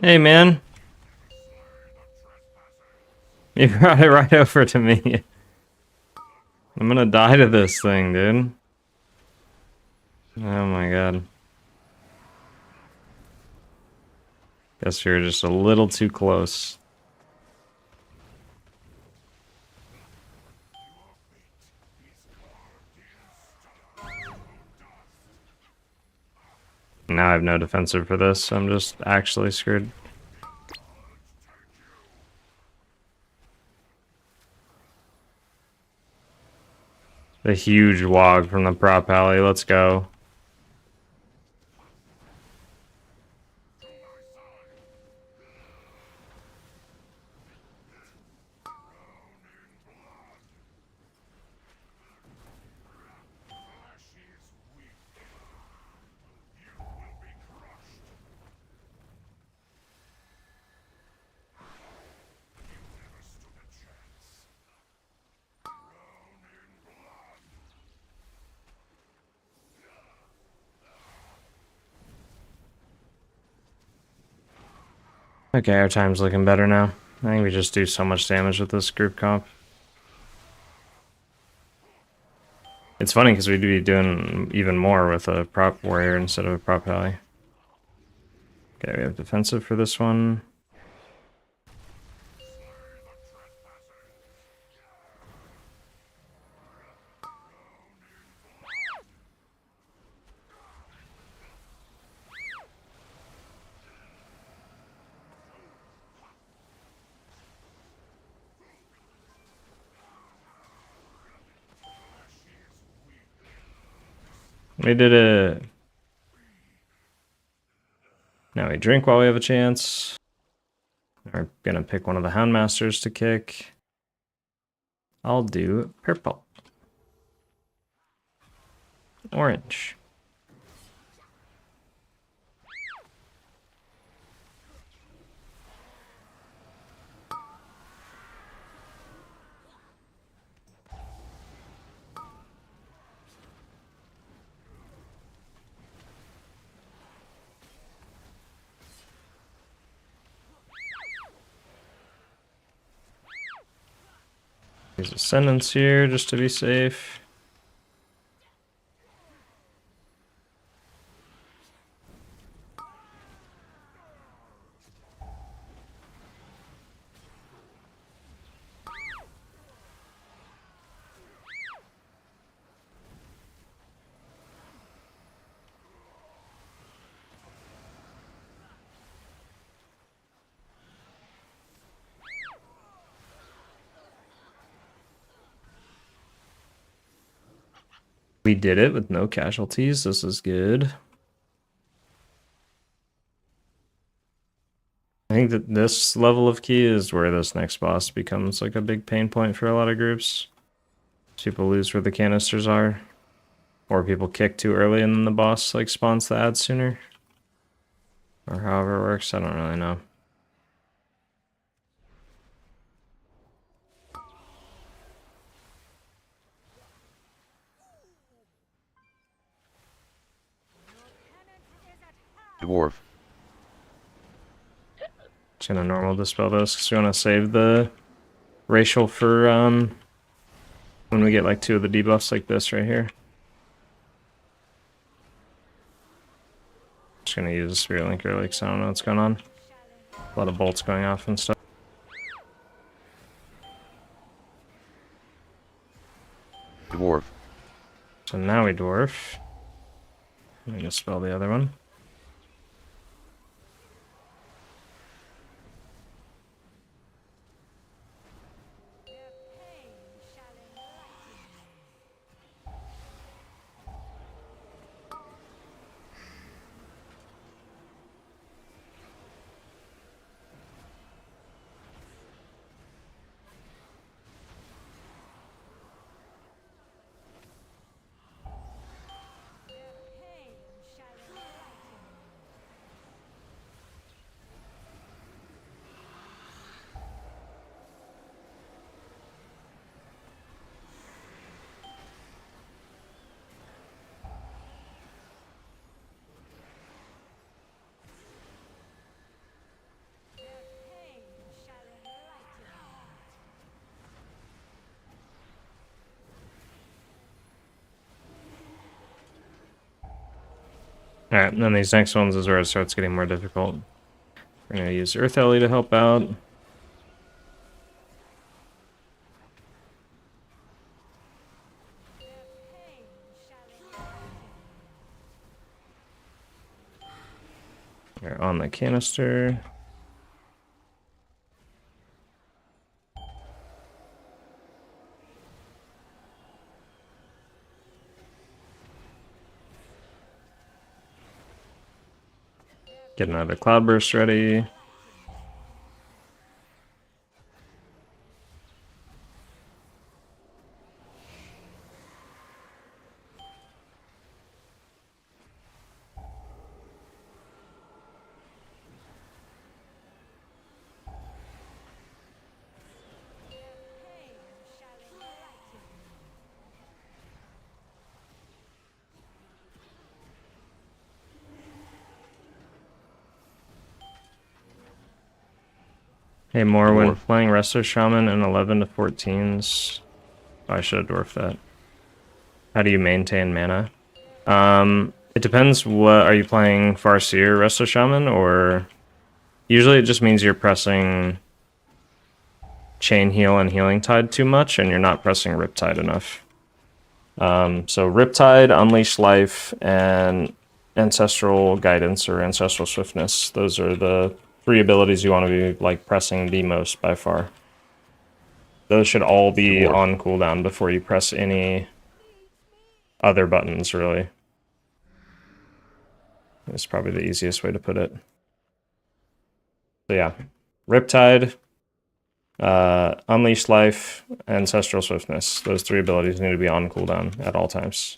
Hey, man. You brought it right over to me. I'm gonna die to this thing, dude. Oh my god. Guess you're just a little too close. Now I have no defensive for this, so I'm just actually screwed. The huge wog from the prop alley, let's go. Okay, our time's looking better now. I think we just do so much damage with this group comp. It's funny because we'd be doing even more with a prop warrior instead of a prop ally. Okay, we have defensive for this one. We did it. Now we drink while we have a chance. We're gonna pick one of the Houndmasters to kick. I'll do purple. Orange. Use Ascendance here just to be safe. We did it with no casualties. This is good. I think that this level of key is where this next boss becomes like a big pain point for a lot of groups. People lose where the canisters are. Or people kick too early and then the boss like spawns the ads sooner. Or however it works, I don't really know. Dwarf. Just gonna normal dispel this because we want to save the racial for when we get like 2 of the debuffs like this right here. Just gonna use a Spirit Link early because I don't know what's going on. A lot of bolts going off and stuff. Dwarf. So now we dwarf. Let me just spell the other one. Alright, and then these next ones is where it starts getting more difficult. We're going to use Earth Ellie to help out. We're on the canister. Get another Cloudburst ready. Hey, more when Dwarf. playing Resto Shaman in 11 to 14s. Oh, I should have dwarfed that. How do you maintain mana? It depends. What are you playing, Farseer, Resto Shaman, or usually it just means you're pressing Chain Heal and Healing Tide too much, and you're not pressing Riptide enough. So Riptide, Unleash Life, and Ancestral Guidance or Ancestral Swiftness. Those are the 3 abilities you want to be like pressing the most by far. Those should all be Dwarf. on cooldown before you press any other buttons, really. That's probably the easiest way to put it. So yeah, Riptide, Unleash Life, Ancestral Swiftness. Those 3 abilities need to be on cooldown at all times.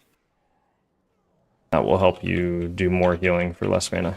That will help you do more healing for less mana.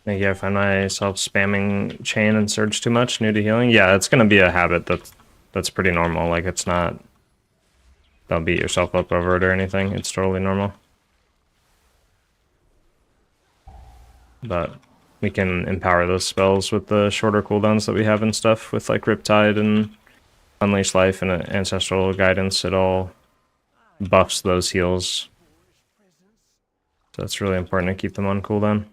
Yeah, I find myself spamming Chain and Surge too much, new to healing. Yeah, it's gonna be a habit that's pretty normal. Like, it's not, don't beat yourself up over it or anything. It's totally normal. But we can empower those spells with the shorter cooldowns that we have and stuff, with like Riptide and Unleash Life and Ancestral Guidance. It all buffs those heals. So it's really important to keep them on cooldown.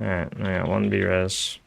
Alright, I got 1 B-Res.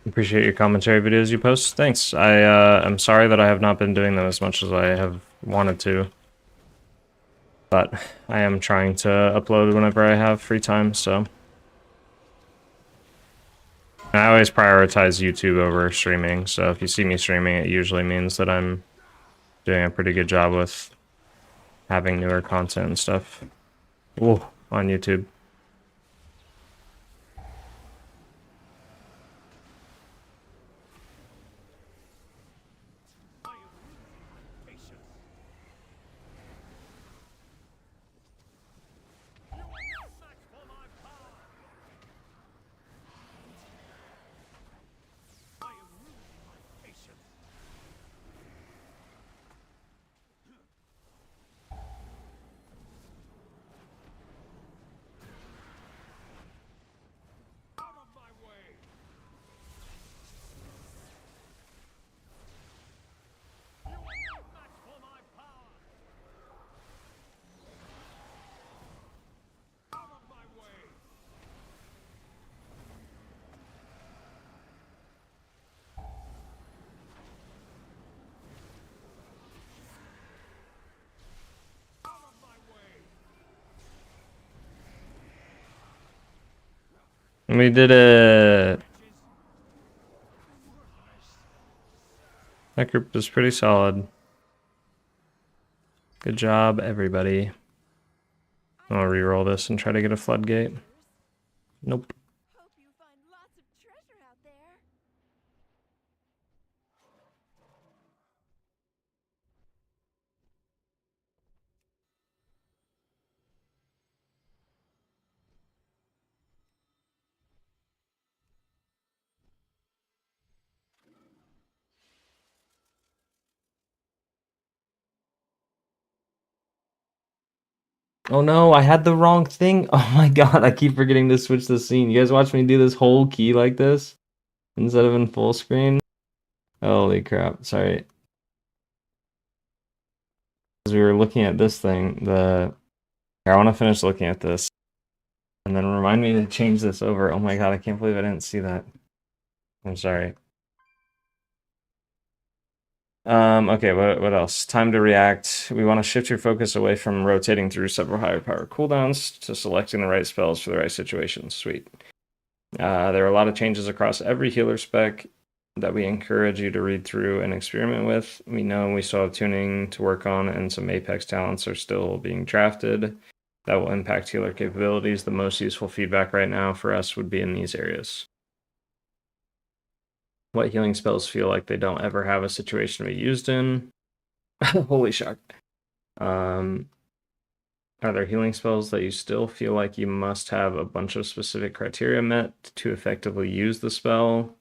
Appreciate your commentary videos you post. Thanks. I'm sorry that I have not been doing them as much as I have wanted to. But I am trying to upload whenever I have free time, so. I always prioritize YouTube over streaming, so if you see me streaming, it usually means that I'm doing a pretty good job with having newer content and stuff. Ooh, on YouTube. We did it. That group was pretty solid. Good job, everybody. I'll re-roll this and try to get a floodgate. Nope. Hope you find lots of treasure out there. Oh no, I had the wrong thing. Oh my god, I keep forgetting to switch the scene. You guys watch me do this whole key like this instead of in full screen? Holy crap, sorry. As we were looking at this thing, Here, I want to finish looking at this. And then remind me to change this over. Oh my god, I can't believe I didn't see that. I'm sorry. Okay, what else? Time to react. We want to shift your focus away from rotating through several higher power cooldowns to selecting the right spells for the right situations. Sweet. There are a lot of changes across every healer spec that we encourage you to read through and experiment with. We know we still have tuning to work on, and some Apex talents are still being drafted. That will impact healer capabilities. The most useful feedback right now for us would be in these areas. What healing spells feel like they don't ever have a situation to be used in? Holy shock. Are there healing spells that you still feel like you must have a bunch of specific criteria met to effectively use the spell?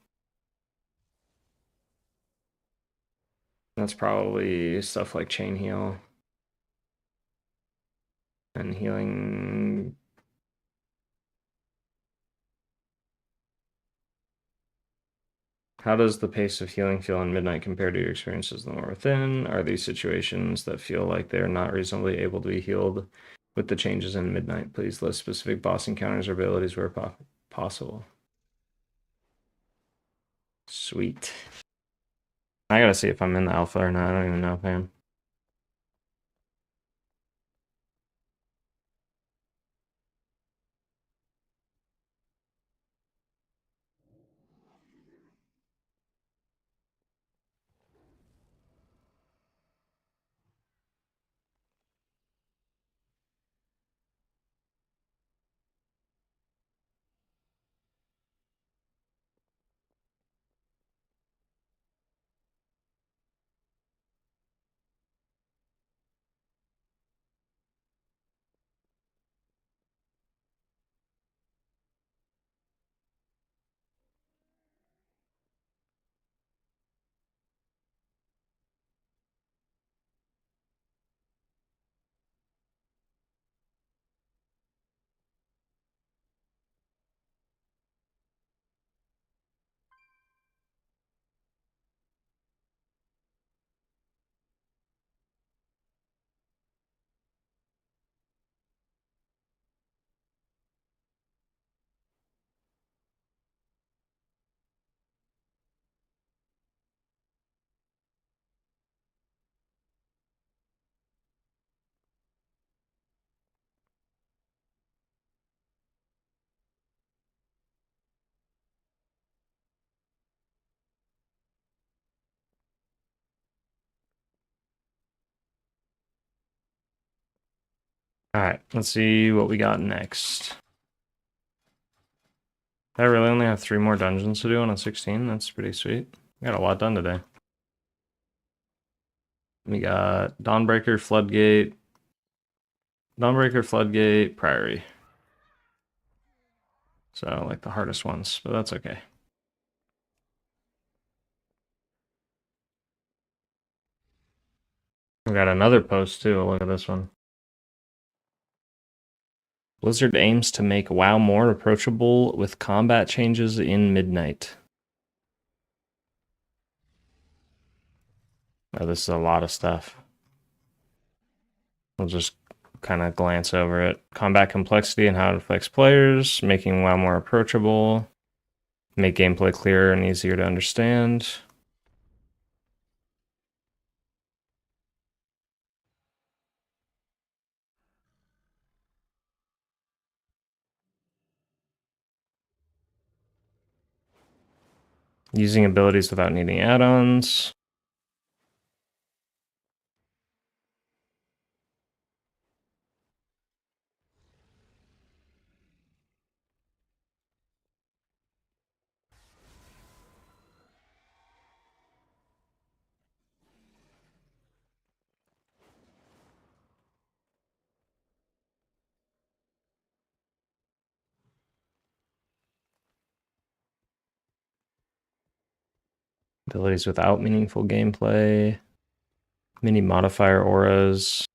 That's probably stuff like Chain Heal and healing. How does the pace of healing feel in Midnight compared to your experiences in the War Within? Are these situations that feel like they're not reasonably able to be healed with the changes in Midnight? Please list specific boss encounters or abilities where possible. Sweet. I gotta see if I'm in the alpha or not. I don't even know if I am. Alright, let's see what we got next. I really only have 3 more dungeons to do on a 16. That's pretty sweet. We got a lot done today. We got Dawnbreaker, Floodgate, Priory. So, like the hardest ones, but that's okay. We got another post too. Look at this one. Blizzard aims to make WoW more approachable with combat changes in Midnight. Oh, this is a lot of stuff. We'll just kind of glance over it. Combat complexity and how it affects players, making WoW more approachable, make gameplay clearer and easier to understand. Using abilities without needing add-ons. Abilities without meaningful gameplay. Mini modifier auras.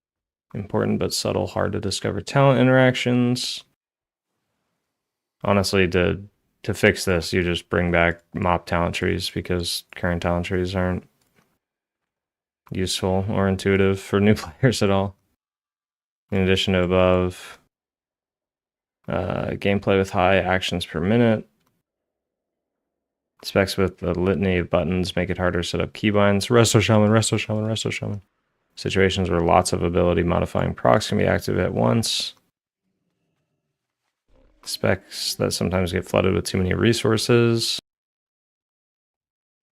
Important but subtle, hard to discover talent interactions. Honestly, to fix this, you just bring back mop talent trees because current talent trees aren't useful or intuitive for new players at all. In addition to above, gameplay with high actions per minute. Specs with a litany of buttons make it harder to set up keybinds. Resto Shaman, Resto Shaman, Resto Shaman. Situations where lots of ability modifying procs can be active at once. Specs that sometimes get flooded with too many resources.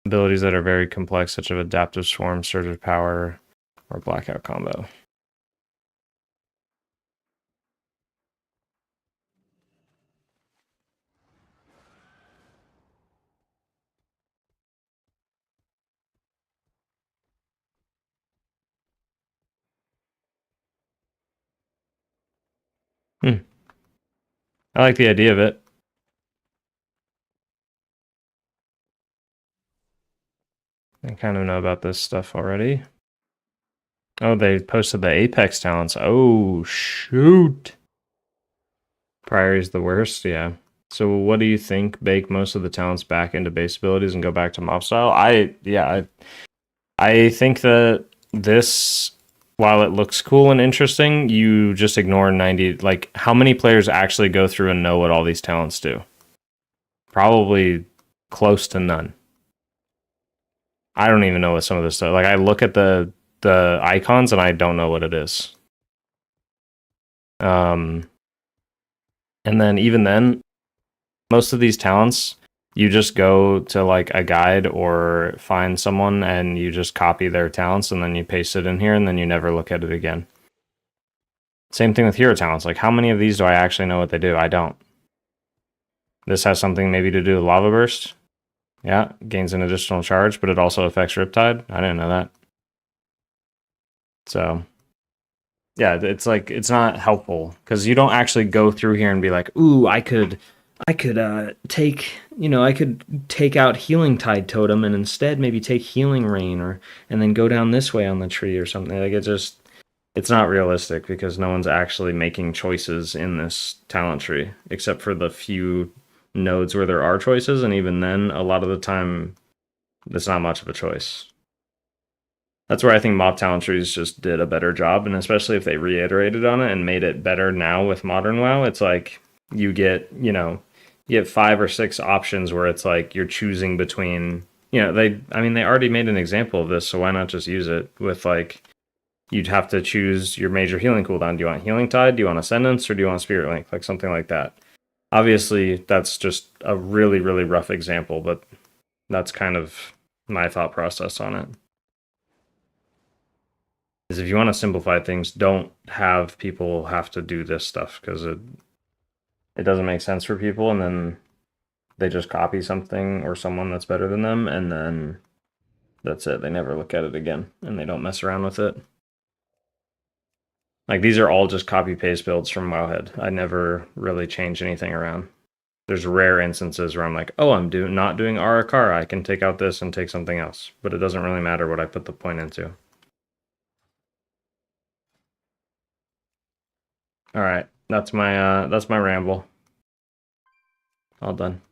Abilities that are very complex, such as Adaptive Swarm, Surge of Power, or Blackout Combo. I like the idea of it. I kind of know about this stuff already. Oh, they posted the Apex talents. Oh, shoot. Priority's the worst, yeah. So what do you think? Bake most of the talents back into base abilities and go back to mob style? I think that this, while it looks cool and interesting, you just ignore 90. Like, how many players actually go through and know what all these talents do? Probably close to none. I don't even know what some of this stuff. Like, I look at the icons and I don't know what it is. And then even then, most of these talents, you just go to like a guide or find someone and you just copy their talents and then you paste it in here and then you never look at it again. Same thing with hero talents. Like, how many of these do I actually know what they do? I don't. This has something maybe to do with Lava Burst. Yeah, gains an additional charge, but it also affects Riptide. I didn't know that. So, yeah, it's like, it's not helpful because you don't actually go through here and be like, ooh, I could take, I could take out Healing Tide Totem and instead maybe take Healing Rain and then go down this way on the tree or something. Like, it's not realistic because no one's actually making choices in this talent tree except for the few nodes where there are choices, and even then, a lot of the time, it's not much of a choice. That's where I think mob talent trees just did a better job, and especially if they reiterated on it and made it better now with modern WoW, it's like you get 5 or 6 options where it's like you're choosing between, they already made an example of this, so why not just use it with like, you'd have to choose your major healing cooldown. Do you want Healing Tide? Do you want Ascendance? Or do you want Spirit Link? Like something like that. Obviously, that's just a really, really rough example, but that's kind of my thought process on it. Is if you want to simplify things, don't have people have to do this stuff because it doesn't make sense for people, and then they just copy something or someone that's better than them, and then that's it. They never look at it again, and they don't mess around with it. Like, these are all just copy-paste builds from Wowhead. I never really change anything around. There's rare instances where I'm like, oh, I'm not doing Arakara. I can take out this and take something else. But it doesn't really matter what I put the point into. All right, that's my ramble. All done.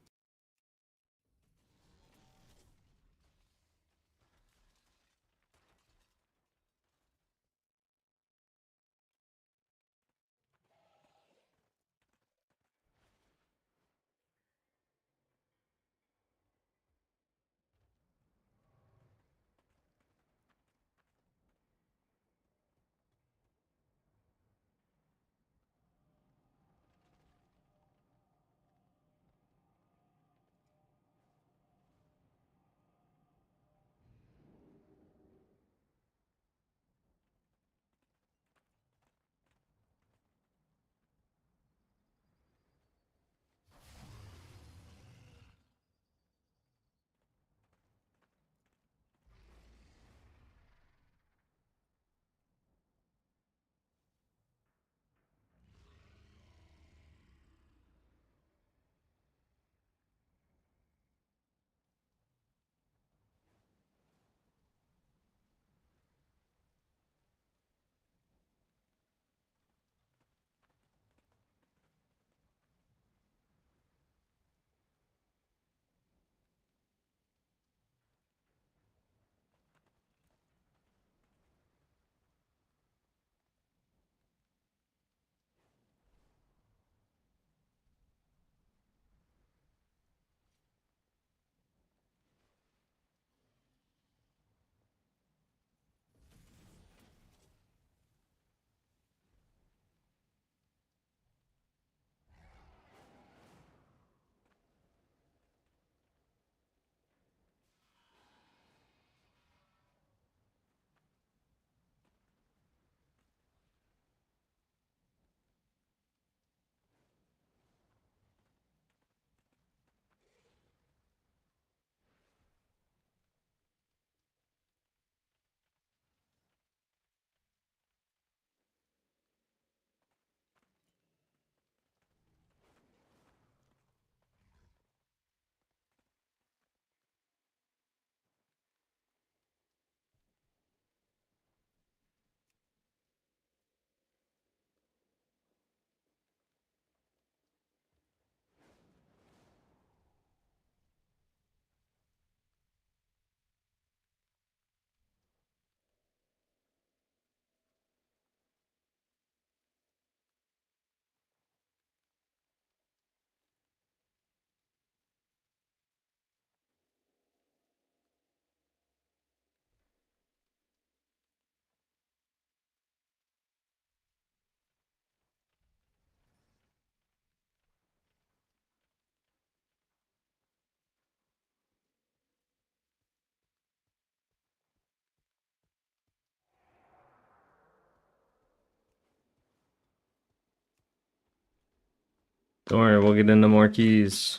Don't worry, we'll get into more keys.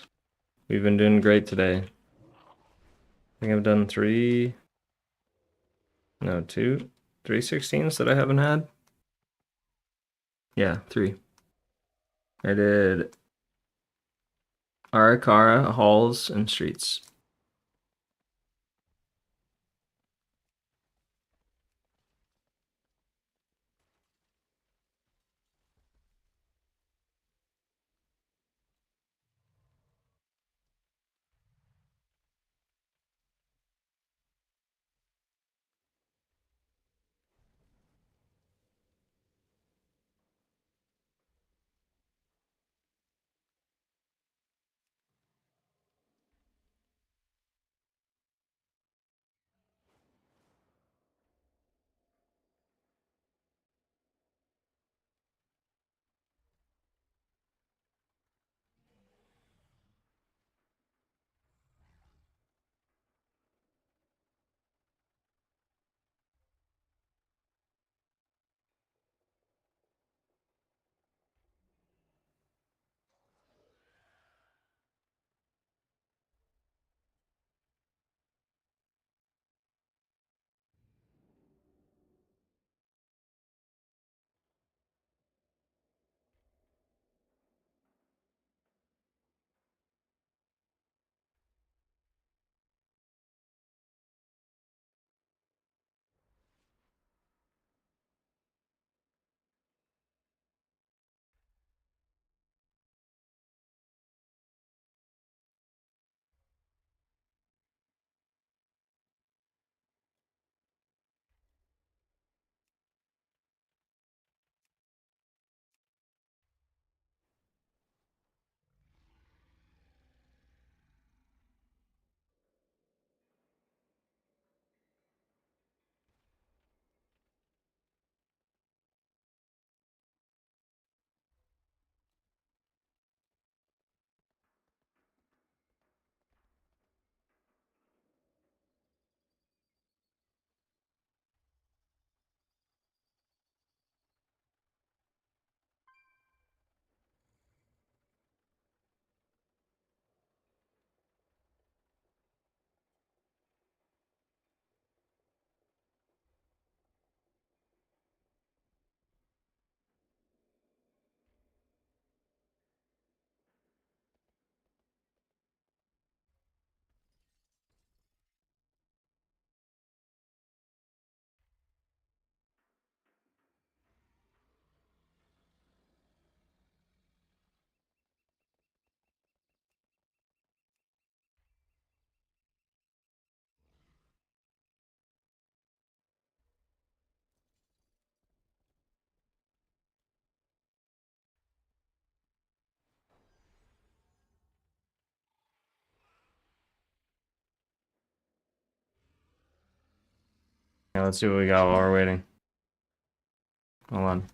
We've been doing great today. I think I've done three 16s that I haven't had. Yeah, 3. I did Arakara, halls, and streets. Yeah, let's see what we got while we're waiting. Hold on.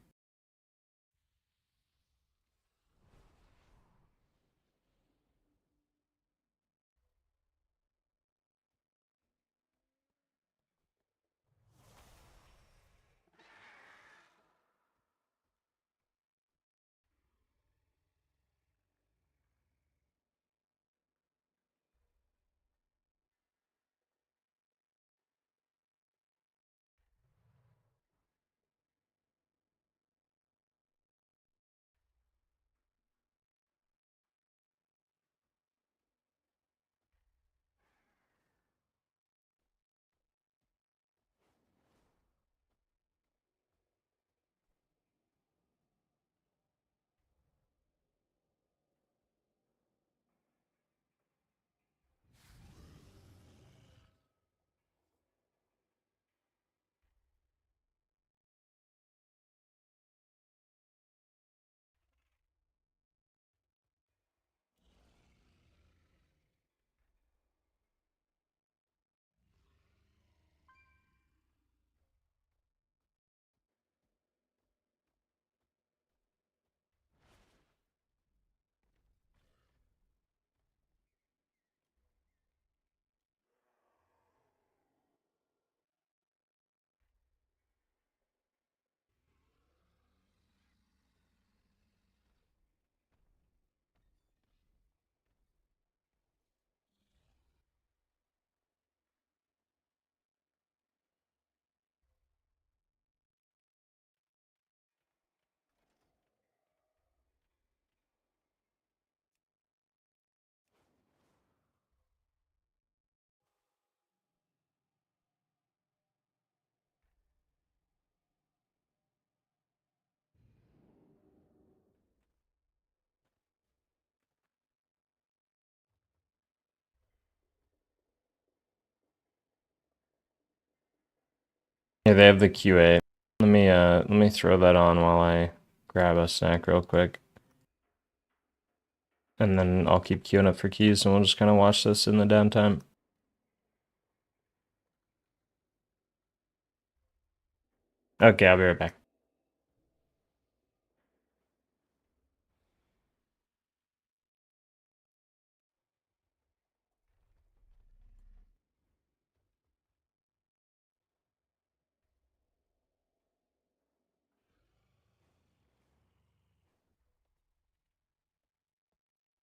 Yeah, they have the QA. Let me throw that on while I grab a snack real quick. And then I'll keep queuing up for keys and we'll just kind of watch this in the downtime. Okay, I'll be right back.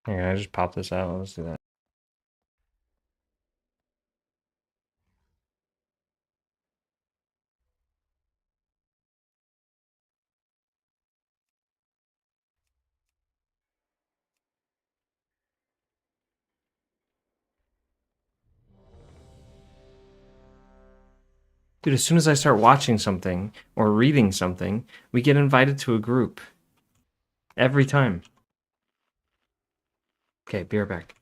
Here, I just pop this out. Let's do that. Dude, as soon as I start watching something or reading something, we get invited to a group. Every time. Okay, be right back.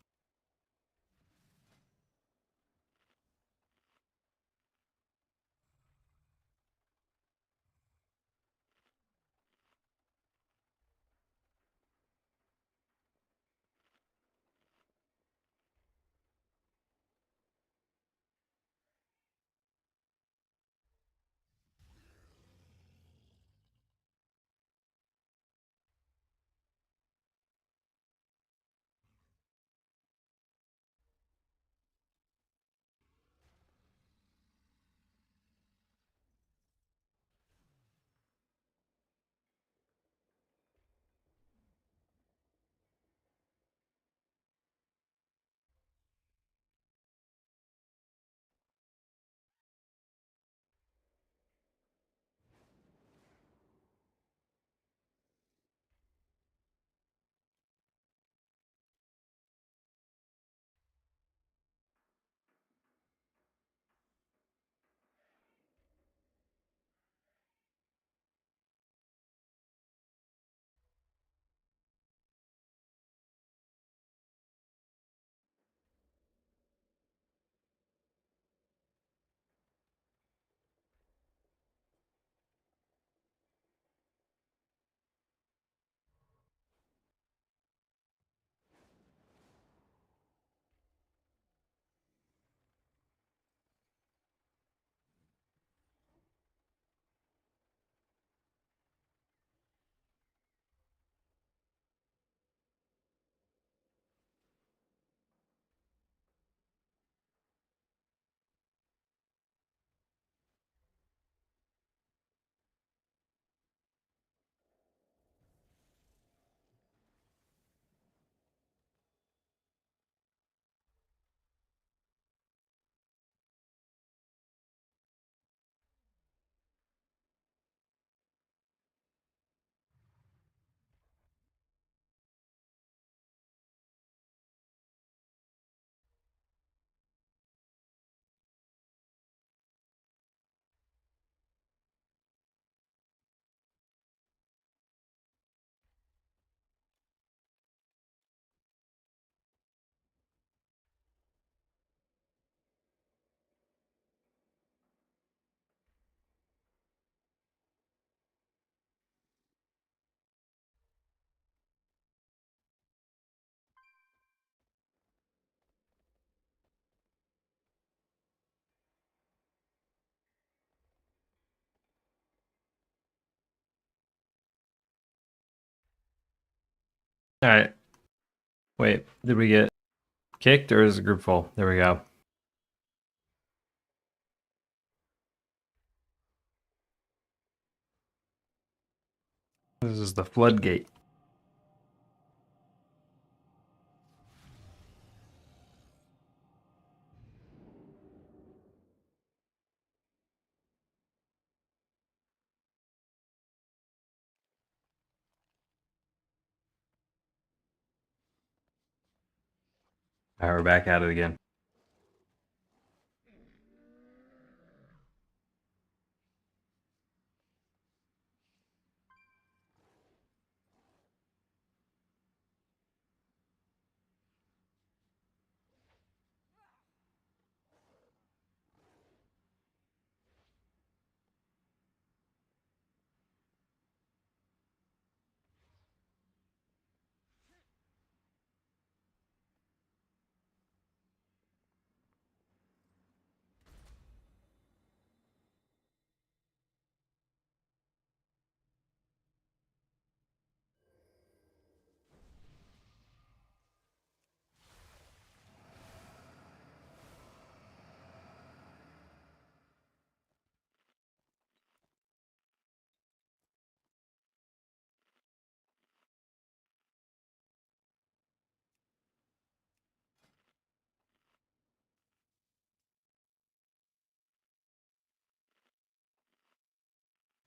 Alright. Wait, did we get kicked or is the group full? There we go. This is the floodgate. Alright, we're back at it again.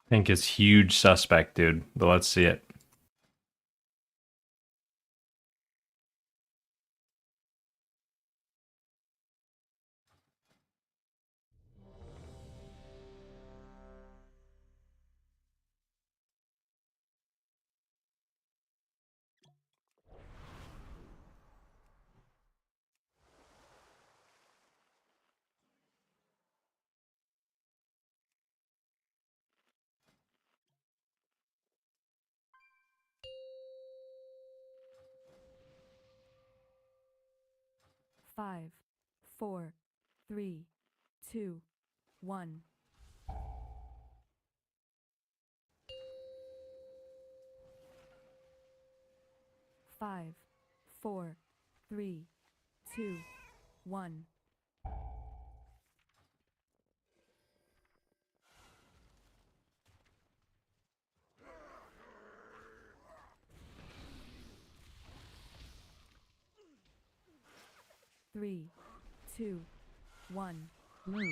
think it's huge suspect, dude. But let's see it. Five, four, three, two, one. Five, four, three, two, one. Three, two, one. Move.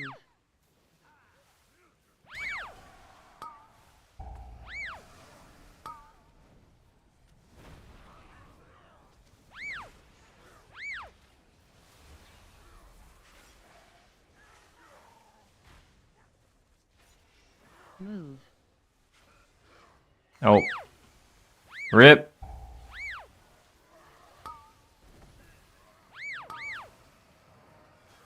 Move. Oh. Rip.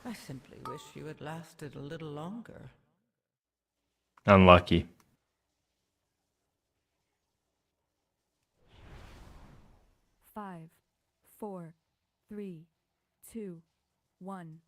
I simply wish you had lasted a little longer. Unlucky. Five, four, three, two, one.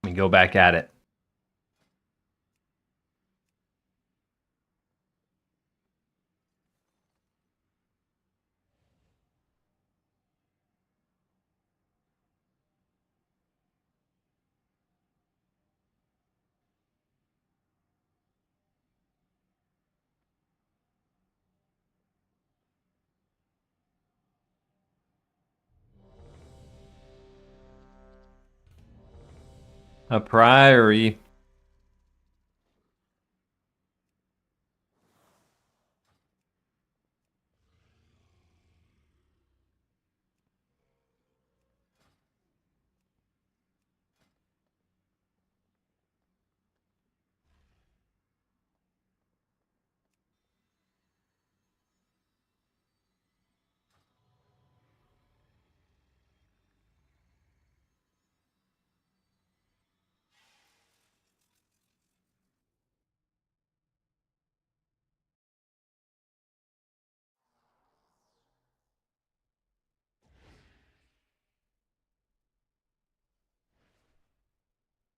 We go back at it. A priory.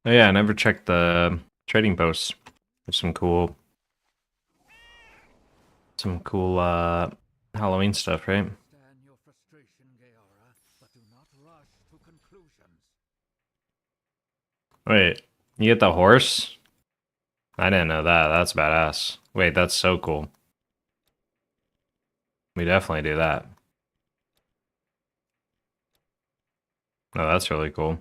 Oh yeah, I never checked the trading posts. There's some cool Halloween stuff, right? Understand your frustration, Gaora, but do not rush to conclusions. Wait, you get the horse? I didn't know that. That's badass. Wait, that's so cool. We definitely do that. Oh, that's really cool.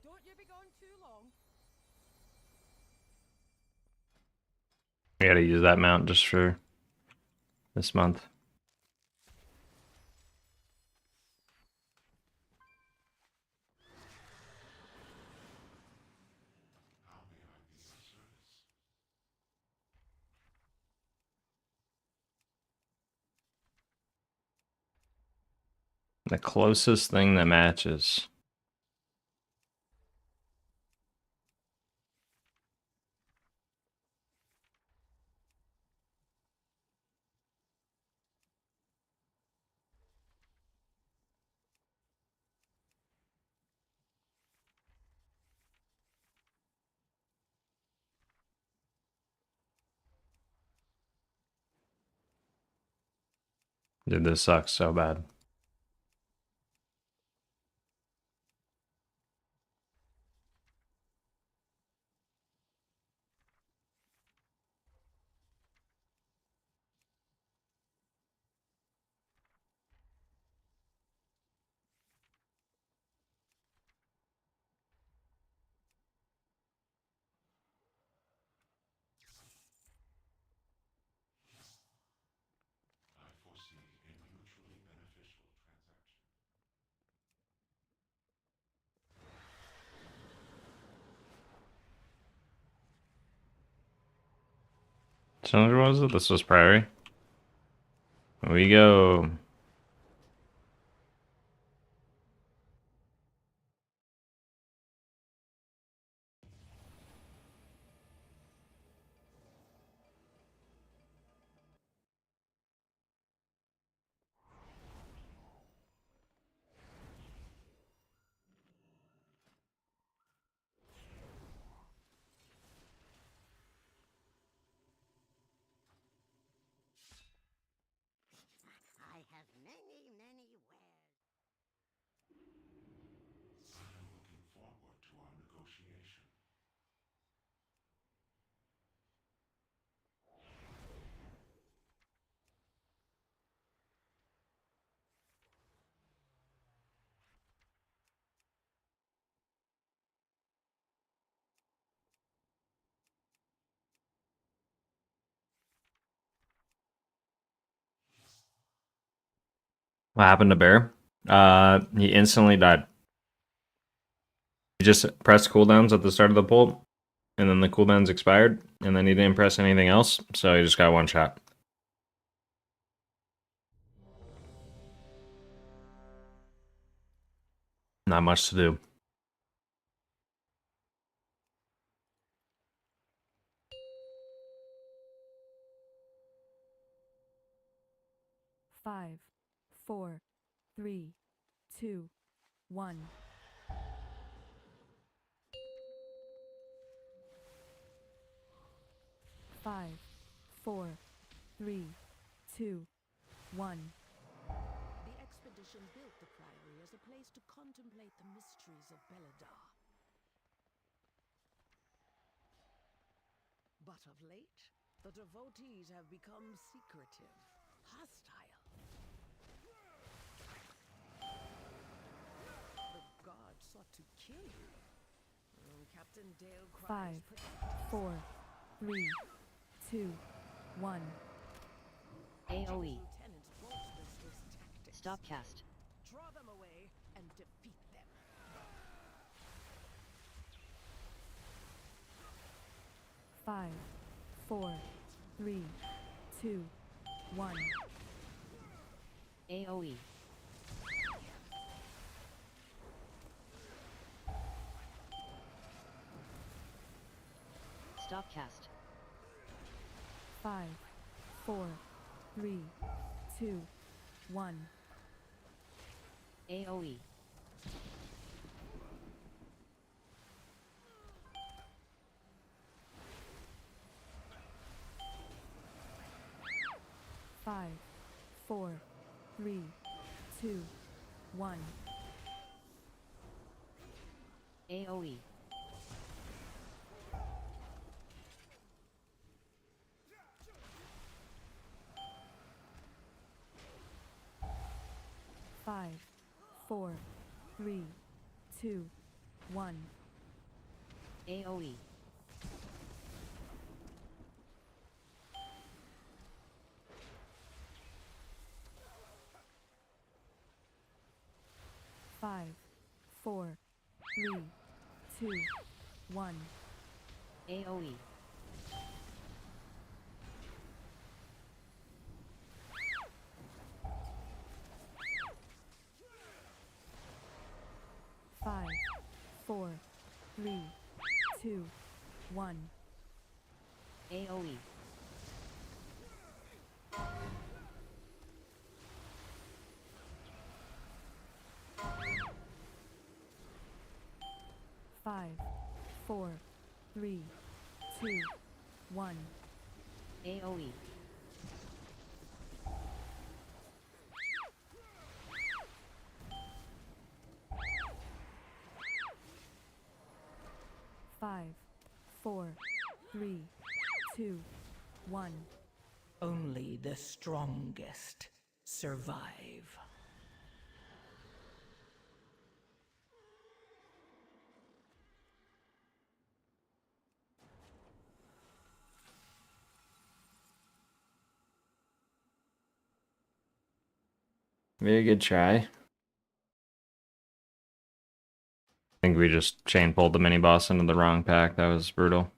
don't you be gone too long. I gotta use that mount just for this month. The closest thing that matches. Dude, this sucks so bad. So what was it? This was Prairie. Here we go. I have many, many wares. What happened to Bear? He instantly died. He just pressed cooldowns at the start of the pull, and then the cooldowns expired, and then he didn't press anything else, so he just got one shot. Not much to do. Five, four, three, two, one. Five, four, three, two, one. The expedition built the priory as a place to contemplate the mysteries of Beladar. But of late, the devotees have become secretive, hostile. The gods sought to kill you. Captain Dale Five, cries, four, three, two, one. AoE. Lieutenant bolsters his tactics. Stop cast. Draw them away and defeat them. Five, four, three, two, one. AoE. Stop cast. Five, four, three, two, one. AoE. Five, four, three, two, one. AoE. Five, four, three, two, 1. AoE. 5, 4, 3, 2, 1. AoE. 5, 4, 3, 2, 1. AoE. 5, 4, 3, 2, 1. AoE. 5, 4, 3, 2, 1. Only the strongest survive. Very good try. I think we just chain pulled the mini boss into the wrong pack. That was brutal.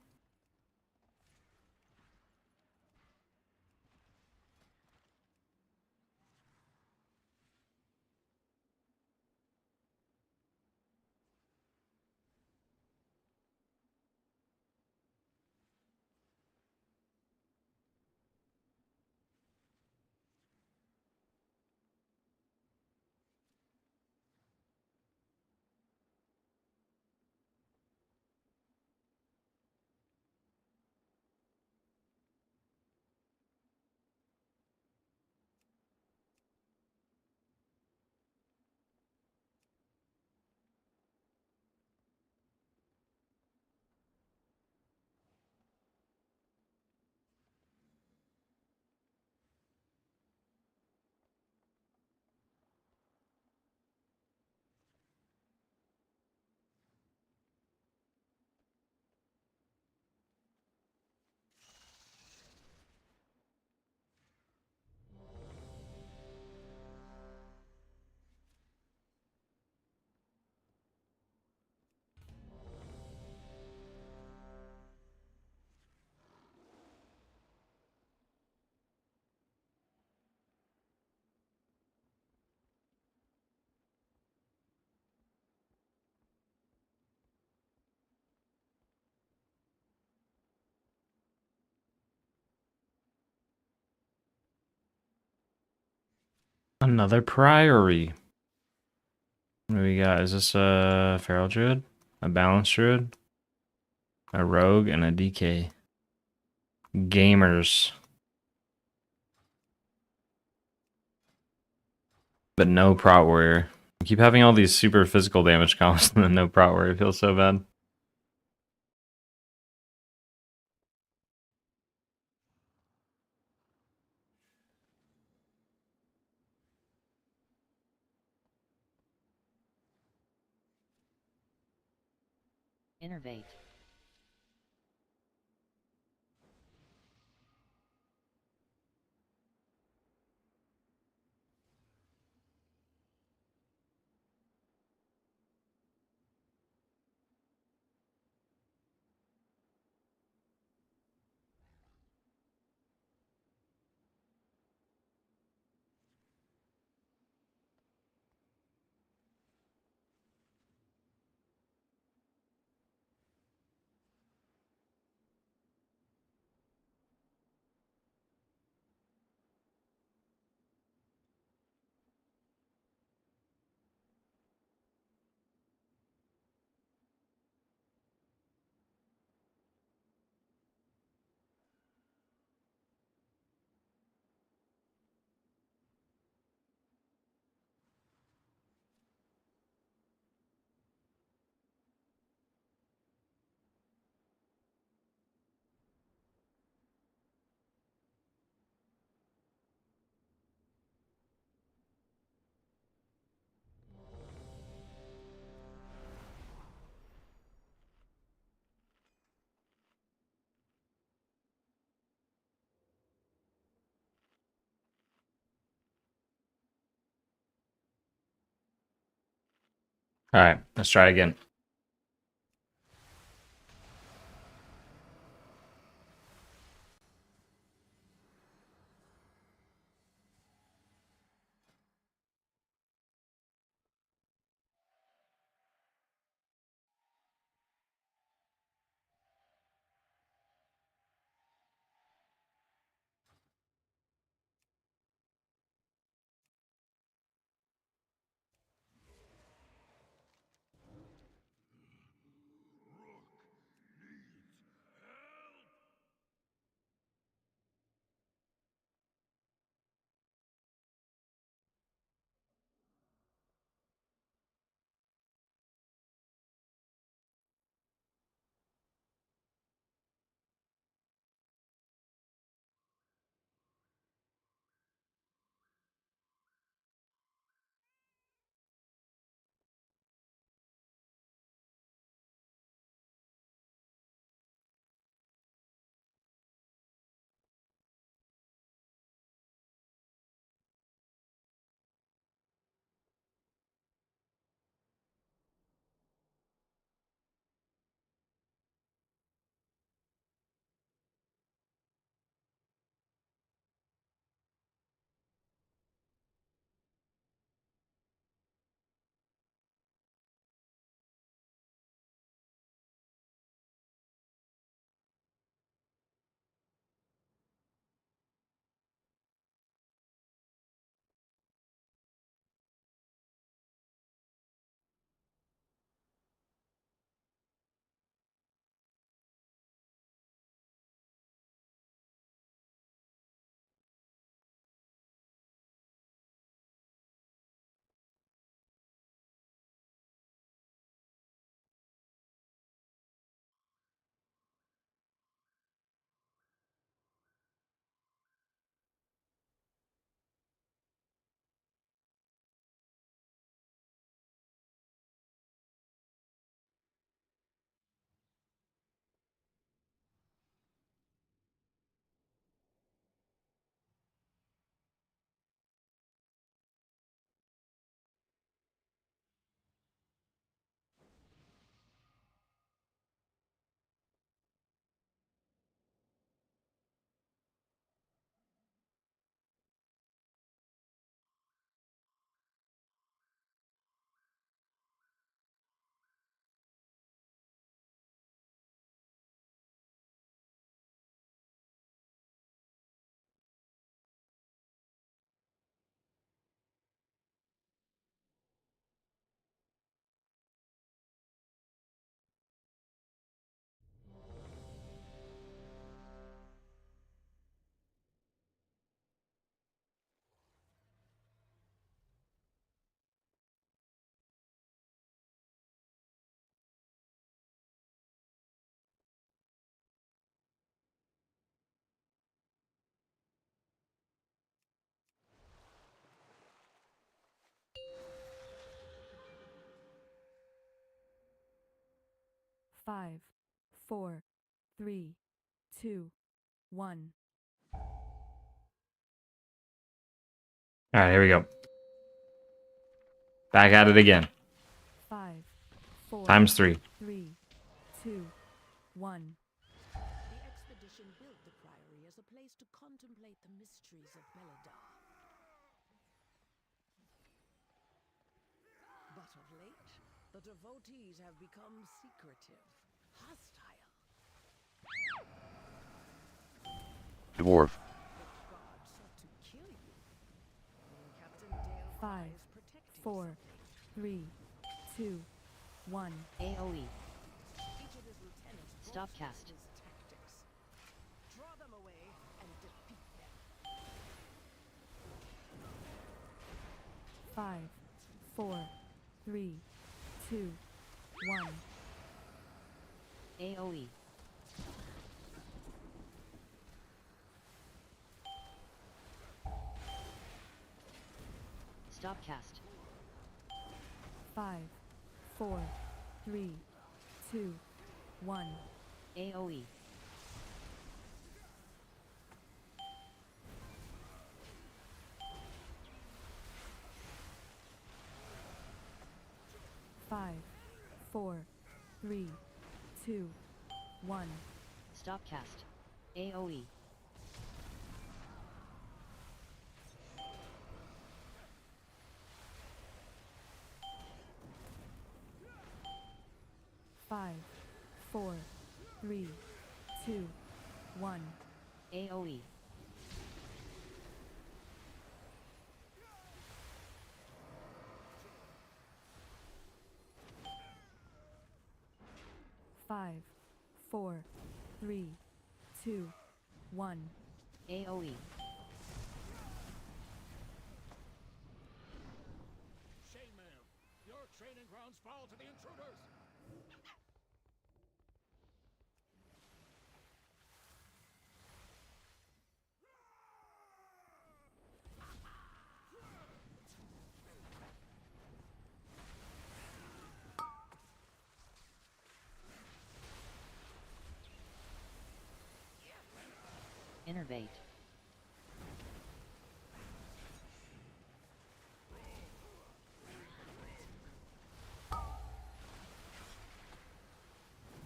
Another Priory. What do we got? Is this a Feral Druid? A Balanced Druid? A Rogue and a DK. Gamers. But no Prot Warrior. We keep having all these super physical damage combos and then no Prot Warrior. It feels so bad. Innervate. All right, let's try again. Five, four, three, two, one. All right, here we go. Back at it again. 5, 4, Times 3. 3, 2, 1. The expedition built the priory as a place to contemplate the mysteries of Beledar. But of late, the devotees have become secretive, hostile. Dwarf. The gods sought to kill you. Captain Dale 5, is protecting 4, 3, 2, 1. AoE. each of his lieutenants. Stop boasts cast. his tactics. Draw them away and defeat them. 5, 4, 3, 2, 1. AoE. Stop cast. 5, 4, 3, 2, 1. AoE. 4, 3, 2, 1. Stop cast. AoE. Five, 4, 3, 2, 1. AoE. Five, 4, 3, 2, 1. AoE. Shaman, your training grounds fall to the intruders. Innervate.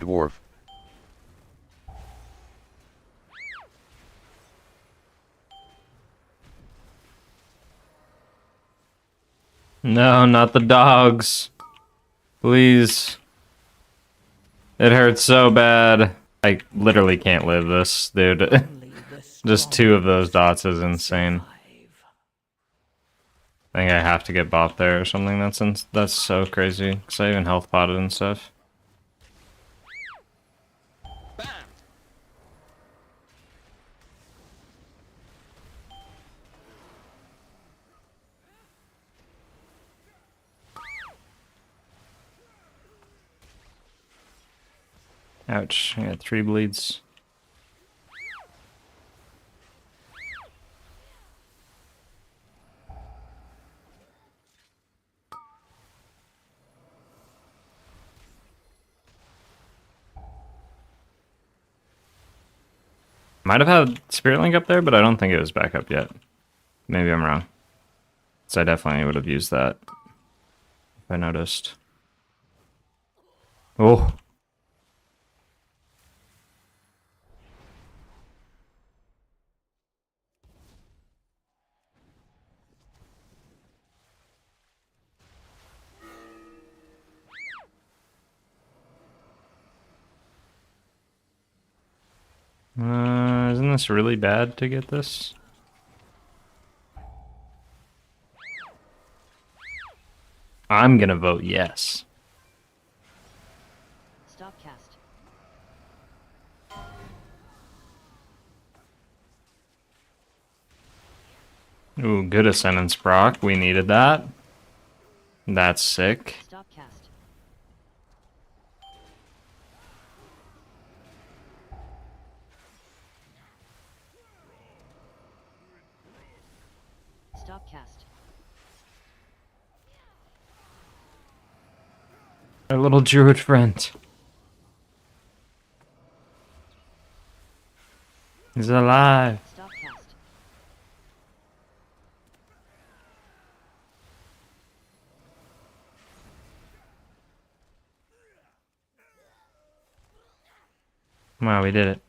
Dwarf. No, not the dogs. Please. It hurts so bad. I literally can't live this, dude. Only the Just 2 of those strongest dots is insane. survive. I think I have to get bop there or something. That's so crazy. Because I even health potted and stuff. Ouch, I got 3 bleeds. Might have had Spirit Link up there, but I don't think it was back up yet. Maybe I'm wrong. So I definitely would have used that if I noticed. Oh. Isn't this really bad to get this? I'm gonna vote yes. Stop cast. Ooh, good Ascendance proc. We needed that. That's sick. Stop cast. Stop cast. Our little druid friend. He's alive. Stop cast. Wow, we did it.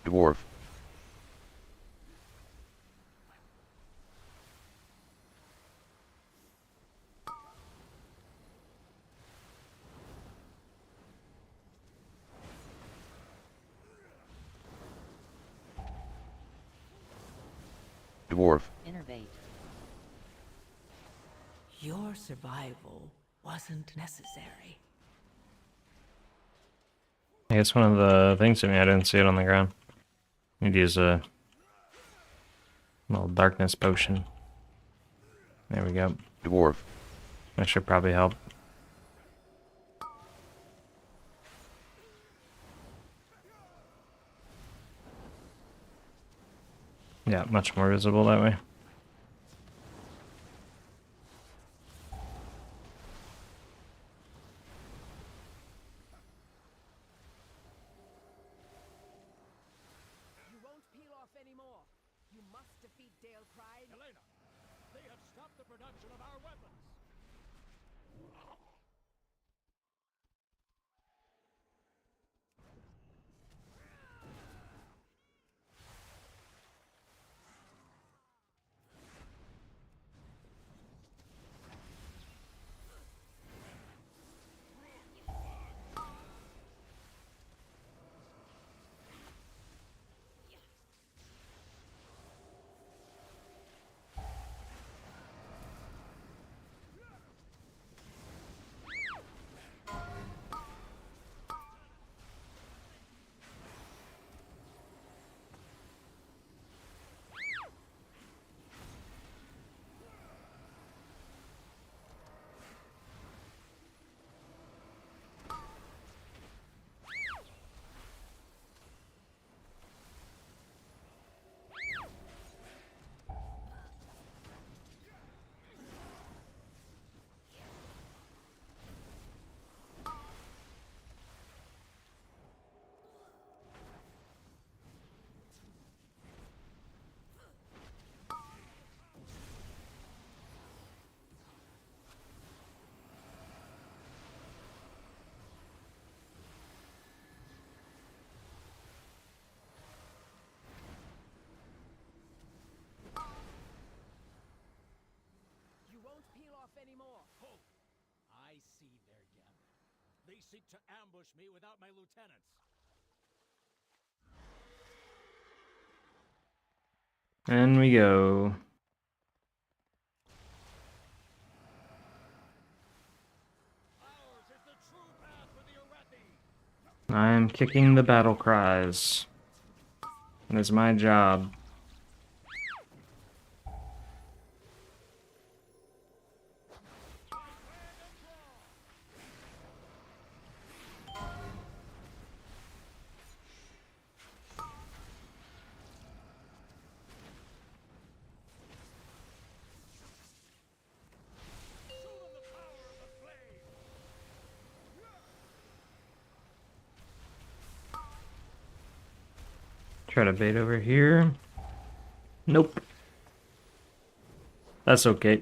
Dwarf. Dwarf. Innervate. Your survival wasn't necessary. I guess one of the things to me, I didn't see it on the ground. Need to use a little darkness potion. There we go. Dwarf. That should probably help. Yeah, much more visible that way. defeat Dale cried. Elena, they have stopped the production of our weapons. You won't peel off anymore. Hold. I see their gambit. They seek to ambush me without my lieutenants. And we go. Ours is the true path for the Arathi. I am kicking the battle cries. It is my job. Try to bait over here. Nope. That's okay.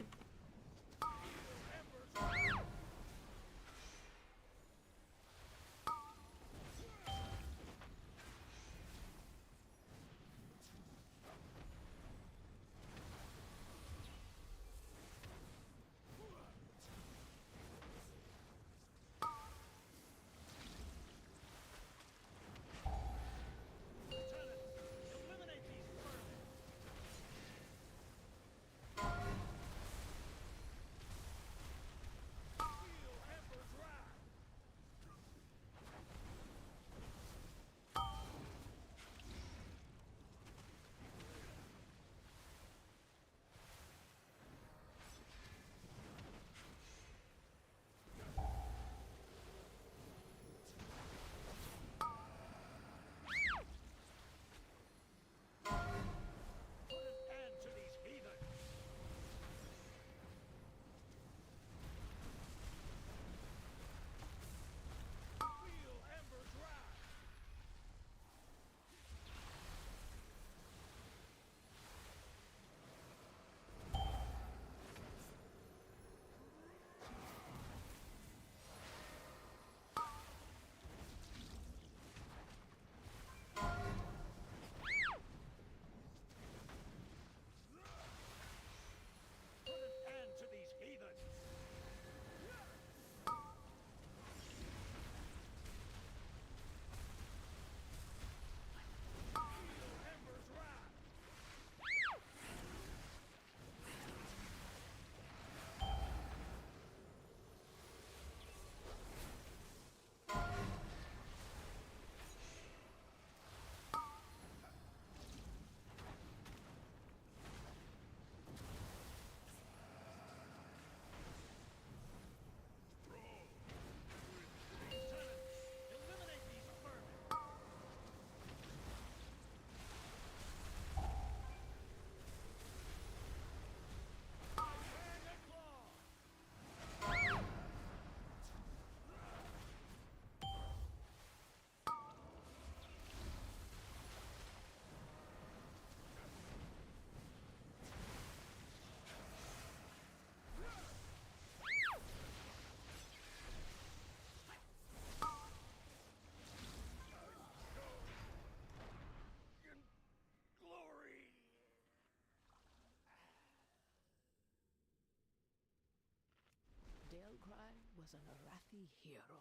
was an Arathi hero.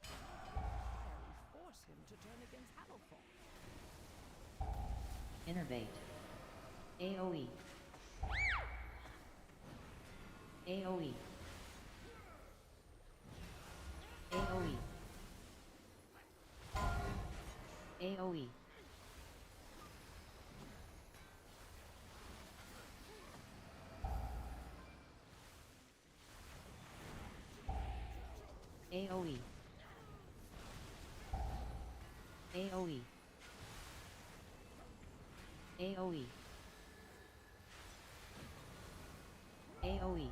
I force him to turn against Hallowfall. Innervate. AoE. AoE. AoE. AoE. AoE. AoE. AoE. AoE.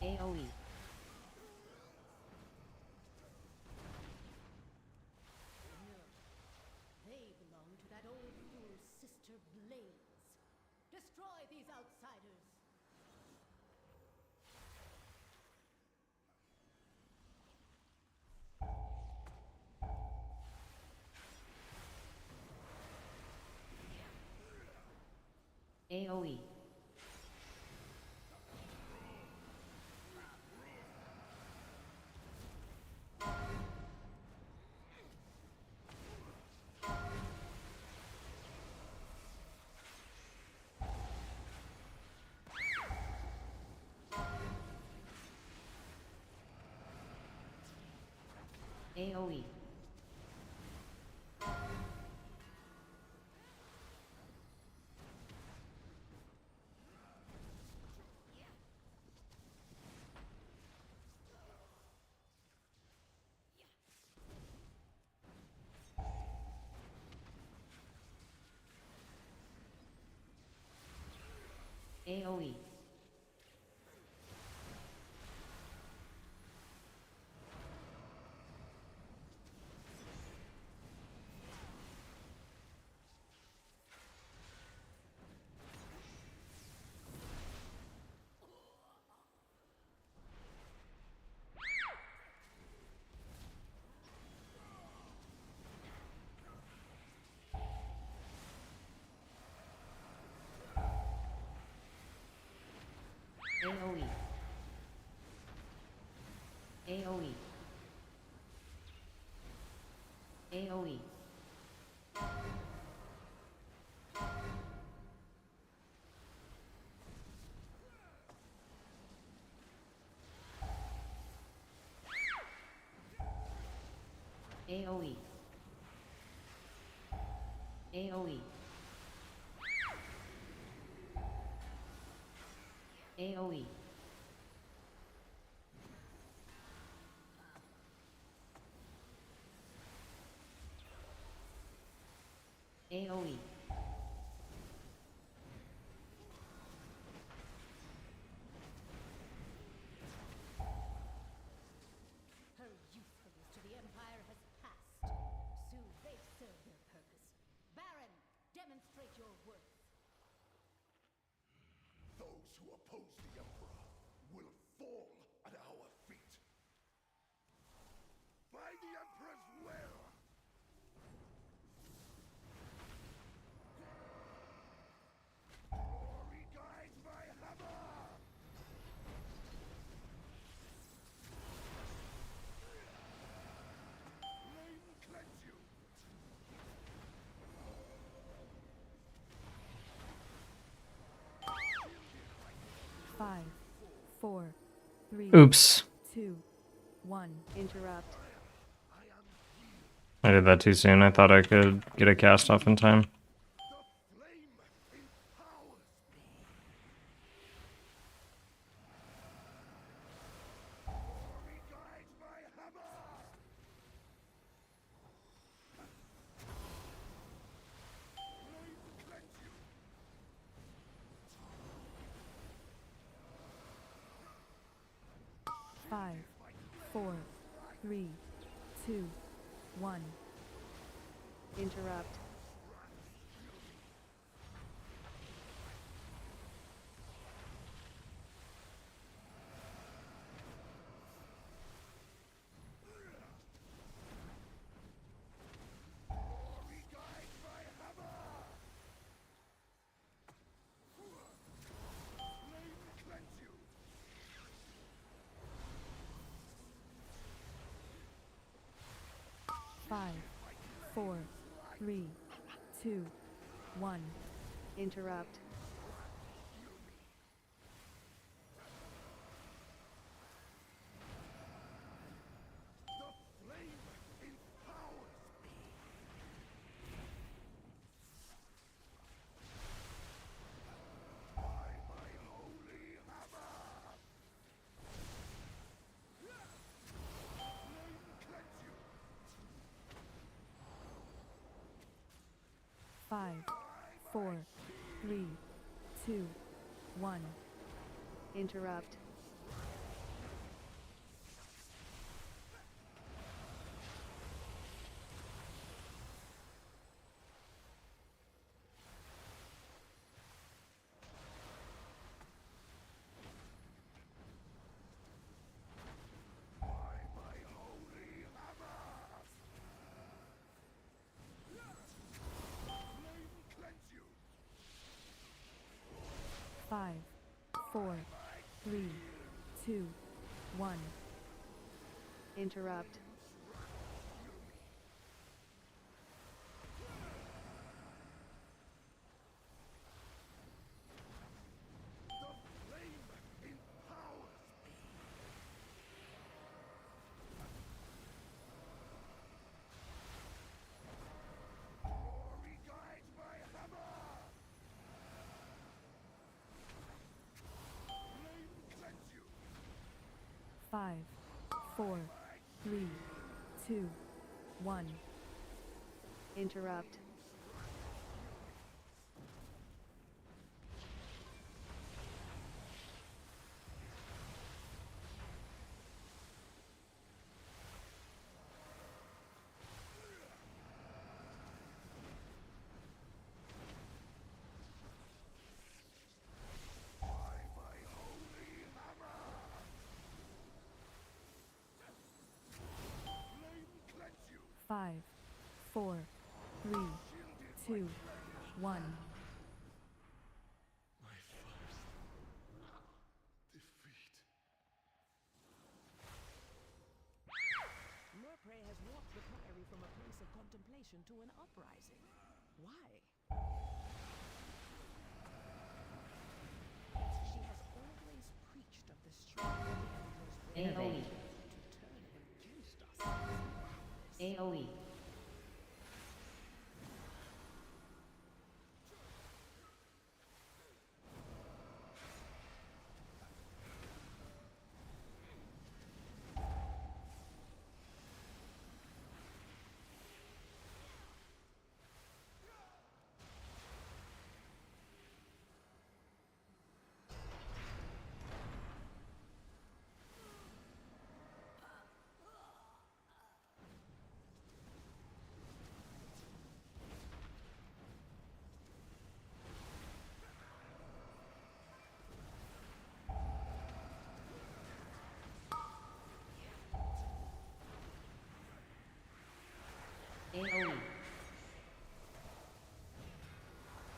AoE. They belong to that old fool's sister Blaze. Destroy these outsiders. AoE. AoE. AoE. AoE. AoE. AoE. AoE. AoE. AoE. AoE. Her usefulness to the Empire has passed. Soon they serve their purpose. Baron, demonstrate your worth. Those who oppose the Emperor will fall at our feet. By the Emperor's will! Glory guides my hammer! Flame cleanse you! 5, 4, 3, Oops. 2, 1. Interrupt. I did that too soon. I thought I could get a cast off in time. The flame empowers me! Glory guides my hammer! Flame cleanse you! 5, 4, 3, 2, 1. Interrupt. Glory guides my hammer! 3, 2, 1. Interrupt. Five, 4, 3, 2, 1. Interrupt. Five, 4, 3, 2, 1. Interrupt. Five, 4, 3, 2, 1. Interrupt. Five, 4, 3, 2, 1. My first defeat. Moarprey has walked the priory from a place of contemplation to an uprising. Why? She has always preached of the strength of the Emperor's will AoE. to turn him against us. AoE. AoE.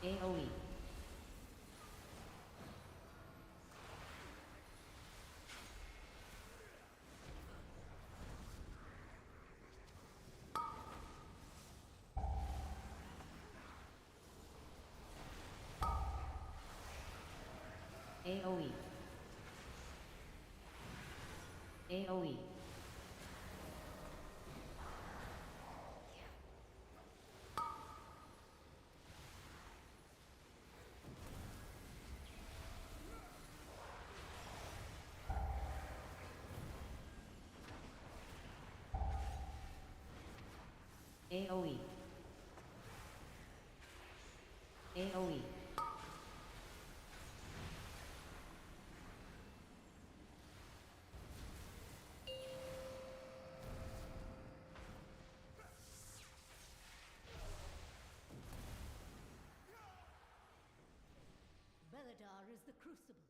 AoE. AoE. AoE. AoE. AoE. Beledar is the crucible.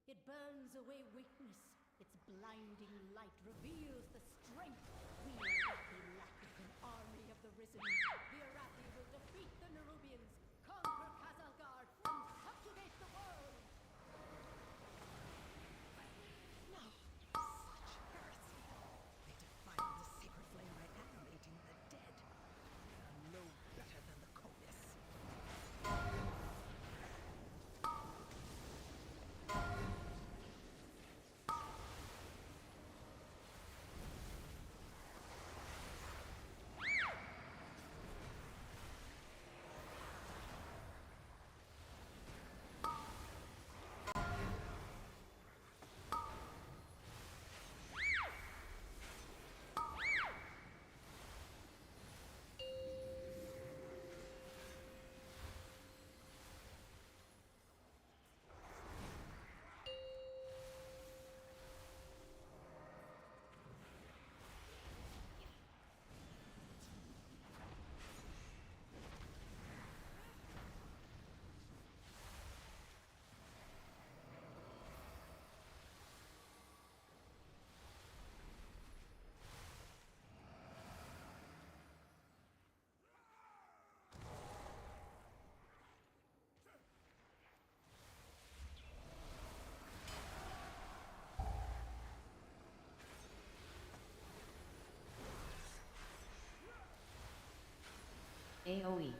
It burns away weakness. Its blinding light reveals the strength. We Arathi lack an army of the risen. The Arathi will defeat the Nerubians, conquer Khazalgar, and subjugate the world. No, such heresy. They defile the sacred flame by animating the dead. They are no better than AoE.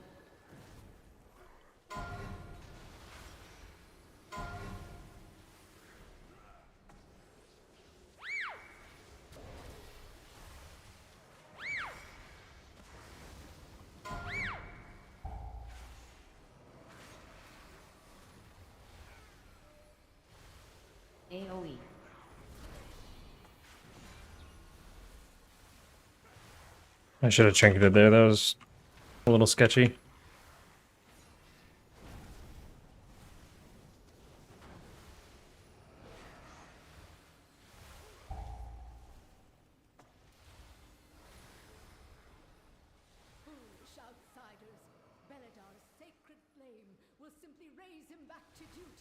AoE. I should have trinketed there. That was a little sketchy. Foolish outsiders. Beledar's sacred flame will simply raise him back to duty.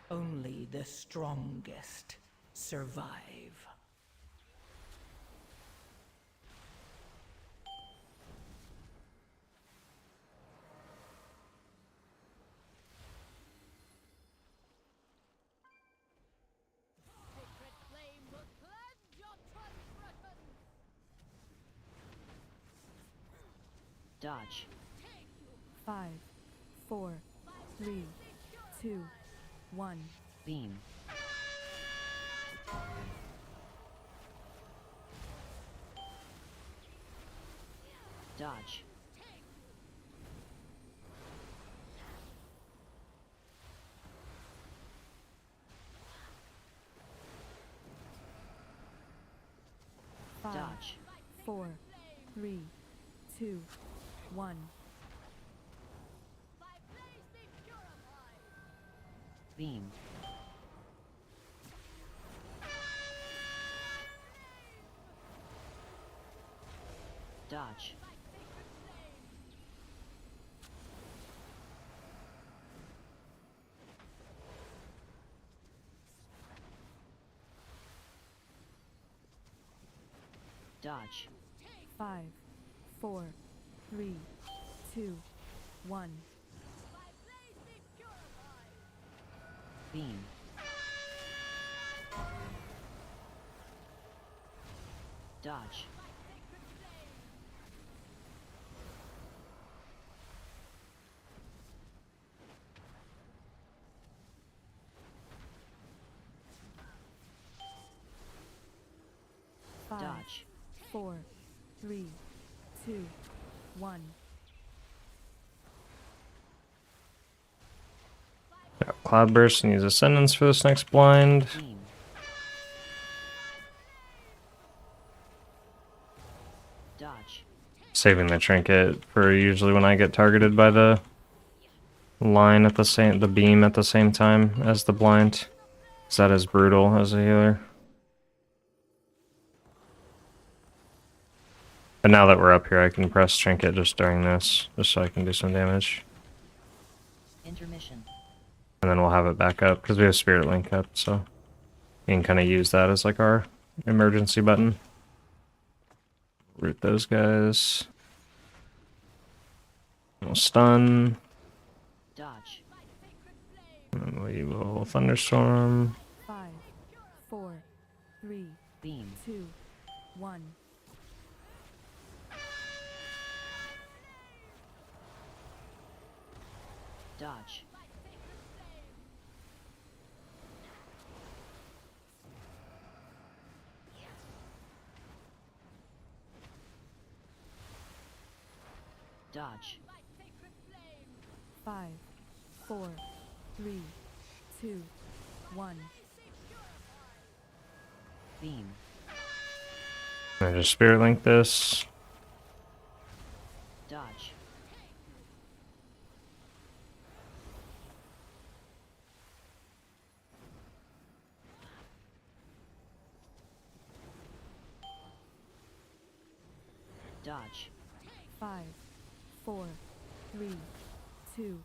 Only the strongest survive. Sacred flame will cleanse your transgressions. Dodge. 5, 4, 3, 2, 1. Beam. Dodge. Five, Dodge. 4, 3, 2, 1. By blaze be purified. Beam. Dodge. Dodge. 5, 4, 3, 2, 1. By blaze be purified. Beam. Dodge. Five, Dodge. 4, 3, 2, 1. Yeah, Cloudburst needs Ascendance for this next blind. Beam. Dodge. Saving the trinket for usually when I get targeted by the line at the beam at the same time as the blind. Is that as brutal as a healer? But now that we're up here, I can press trinket just during this, just so I can do some damage. Intermission. And then we'll have it back up, because we have Spirit Link up, so you can kind of use that as like our emergency button. Root those guys. We'll stun. Dodge. And we will thunderstorm. 5, 4, 3, Beam. 2, 1. Dodge. Dodge. 5, 4, 3, 2, 1. Beam. I just spirit link this. Dodge. Dodge. 5, 4, 3, 2,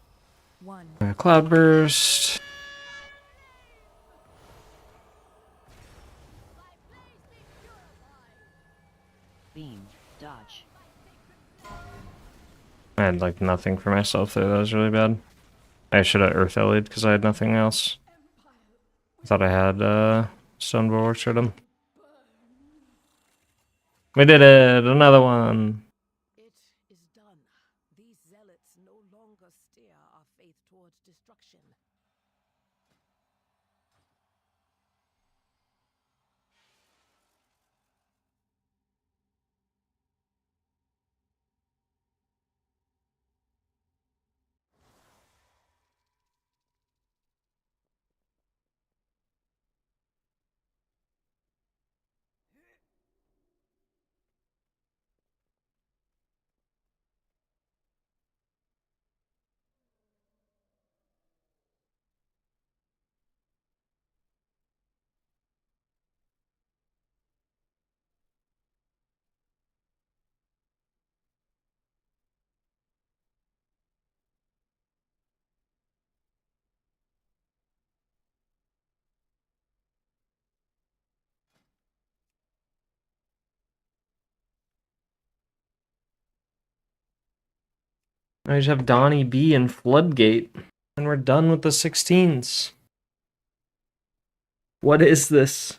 1. Cloudburst. Beam. Dodge. I had like nothing for myself there. That was really bad. I should have Earth Ellied because I had nothing else. I thought I had Stone Bulwark him. We did it! Another one! It is done. These zealots no longer steer our faith towards destruction. I just have Donnie B and Floodgate. And we're done with the 16s. What is this?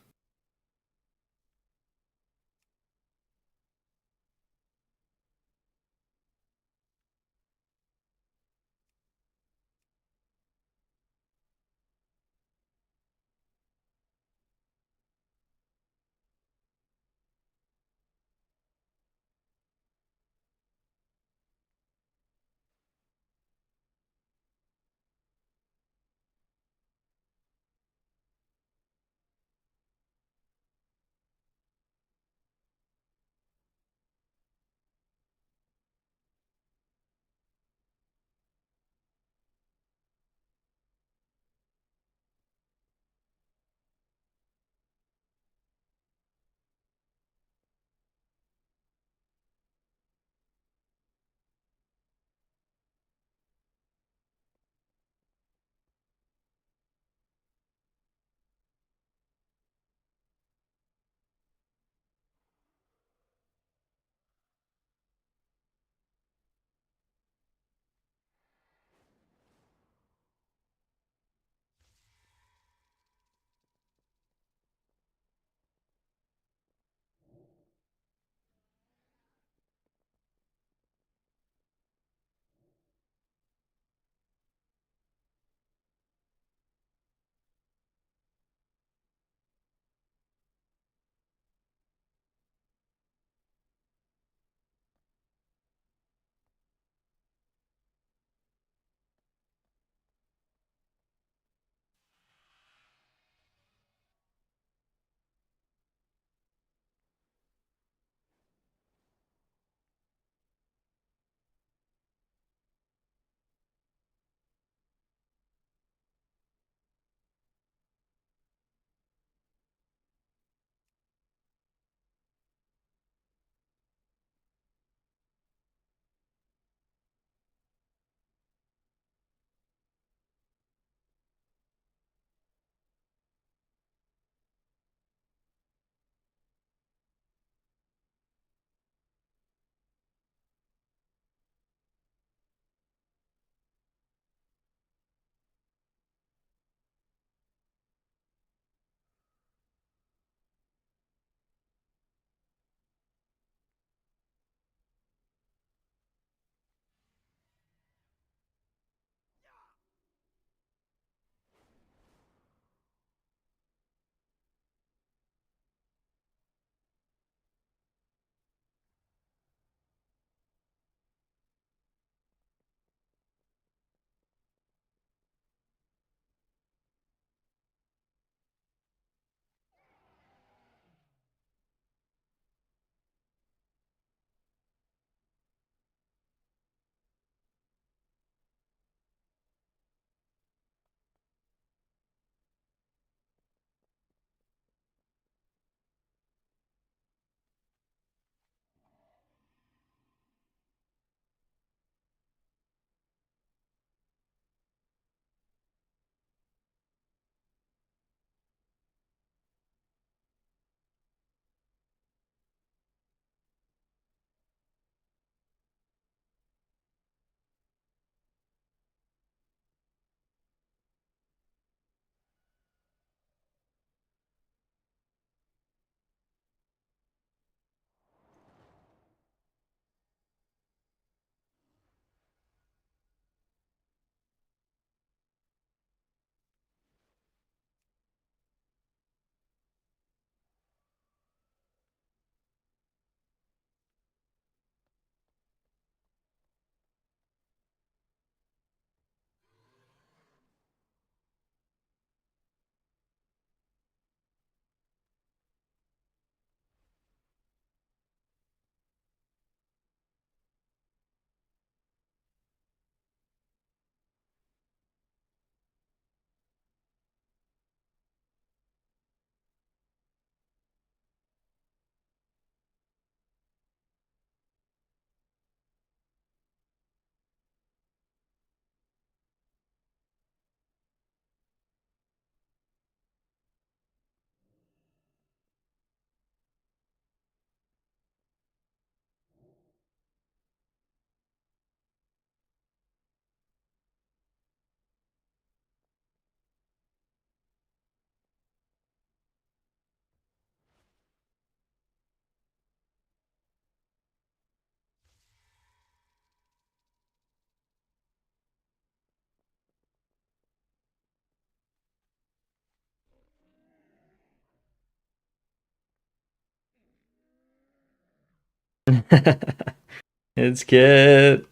It's Kit.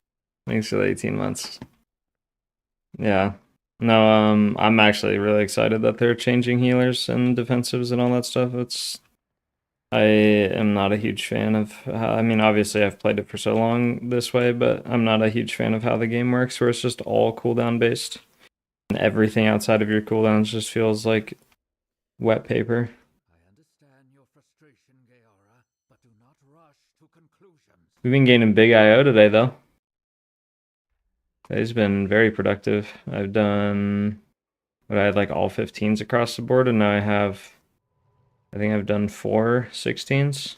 Thanks for the 18 months. Yeah. No, I'm actually really excited that they're changing healers and defensives and all that stuff. I am not a huge fan of how, I mean, obviously I've played it for so long this way, but I'm not a huge fan of how the game works, where it's just all cooldown based. And everything outside of your cooldowns just feels like wet paper. I understand your frustration, Gaora, but do not rush to conclusions. We've been gaining big IO today, though. Today's been very productive. I've done what I had like all 15s across the board, and now I think I've done 4 16s.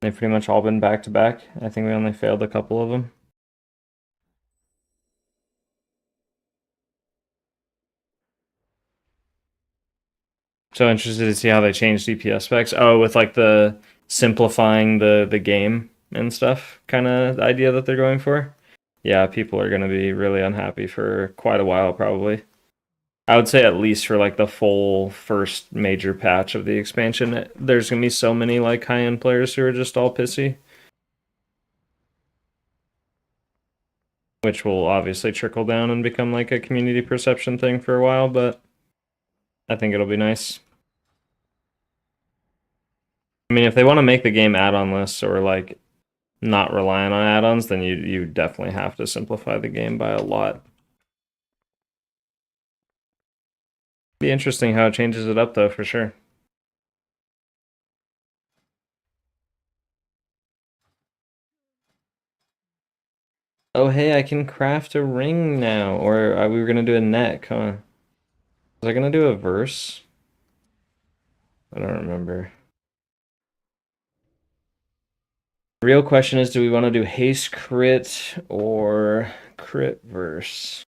They've pretty much all been back to back. I think we only failed a couple of them. So interested to see how they change DPS specs. Oh, with like the simplifying the game and stuff kind of idea that they're going for. Yeah, people are going to be really unhappy for quite a while, probably. I would say at least for like the full first major patch of the expansion, there's going to be so many like high-end players who are just all pissy. Which will obviously trickle down and become like a community perception thing for a while, but I think it'll be nice. I mean, if they want to make the game add-on lists or like not relying on add-ons, then you definitely have to simplify the game by a lot. Be interesting how it changes it up though, for sure. Oh hey, I can craft a ring now, or we were gonna do a neck, huh? Was I gonna do a verse? I don't remember. Real question is, do we want to do haste crit or crit verse?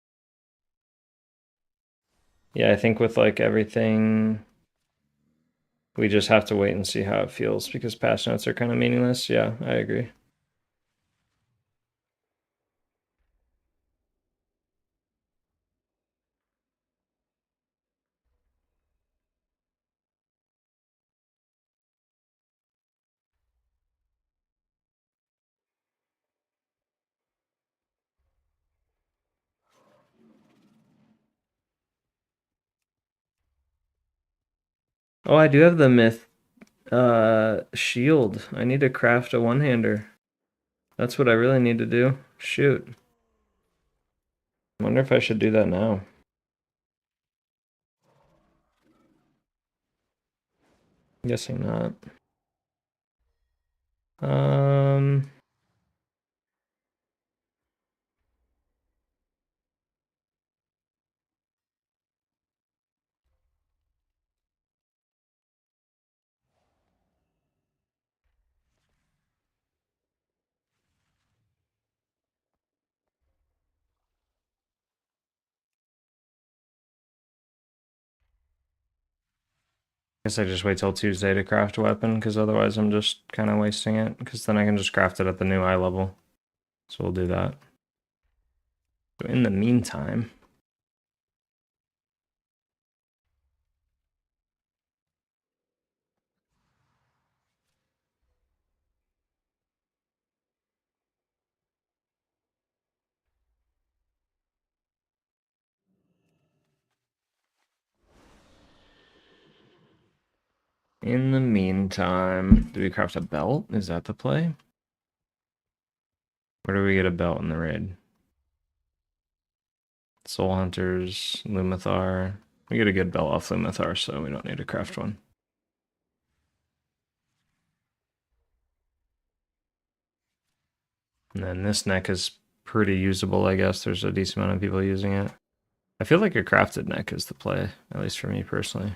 Yeah, I think with like everything, we just have to wait and see how it feels because patch notes are kind of meaningless. Yeah, I agree. Oh, I do have the myth shield. I need to craft a one-hander. That's what I really need to do. Shoot. I wonder if I should do that now. Guessing not. Guess I just wait till Tuesday to craft a weapon, because otherwise I'm just kind of wasting it, because then I can just craft it at the new eye level. So we'll do that. So in the meantime... In the meantime, do we craft a belt? Is that the play? Where do we get a belt in the raid? Soul Hunters, Lumathar. We get a good belt off Lumathar, so we don't need to craft one. And then this neck is pretty usable, I guess. There's a decent amount of people using it. I feel like a crafted neck is the play, at least for me personally.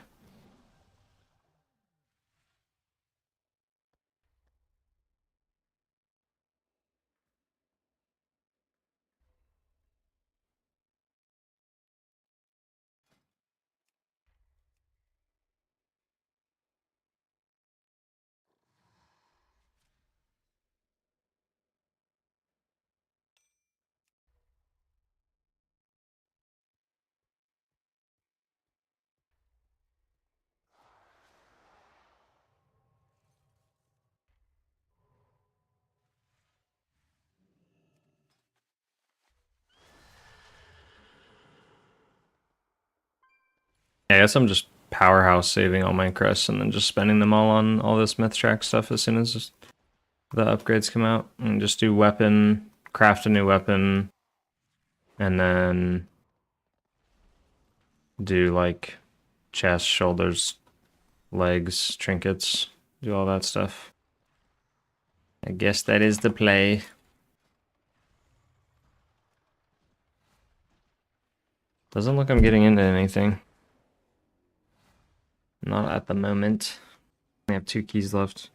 I guess I'm just powerhouse saving all my crests and then just spending them all on all this myth track stuff as soon as the upgrades come out. And just do weapon, craft a new weapon, and then do like chest, shoulders, legs, trinkets, do all that stuff. I guess that is the play. Doesn't look I'm getting into anything. Not at the moment. I have 2 keys left.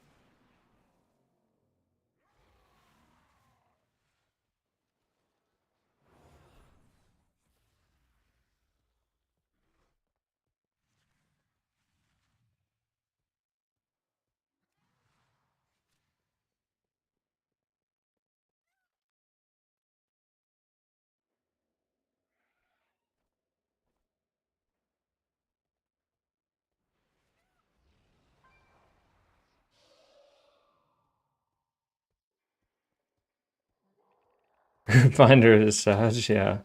Finder is Saj, yeah.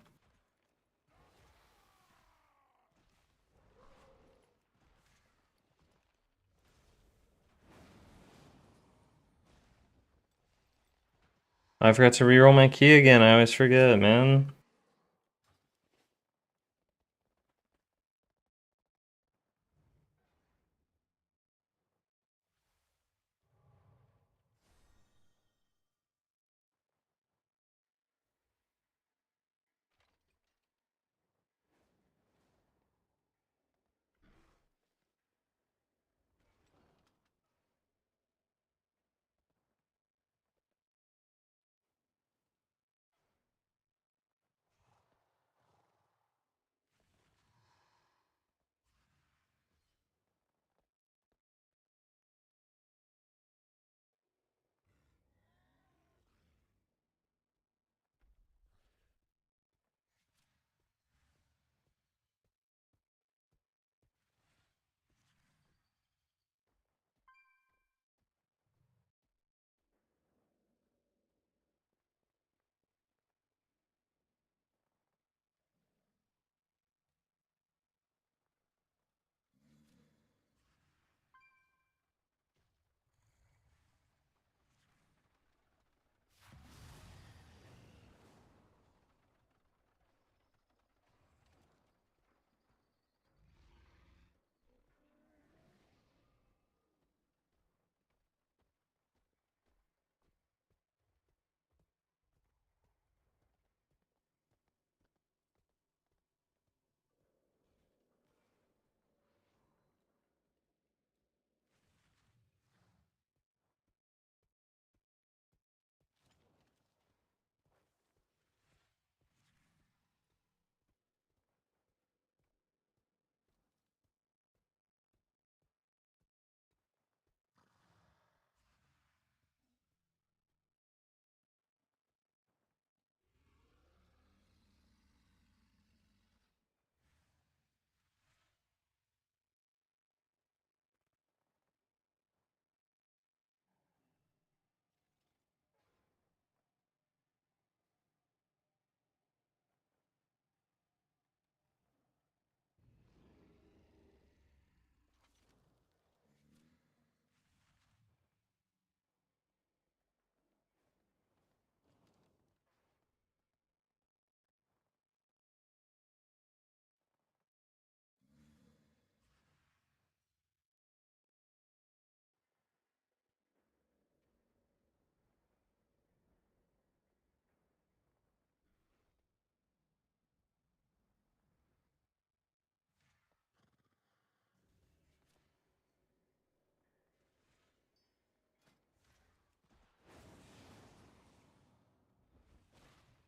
I forgot to reroll my key again. I always forget, man.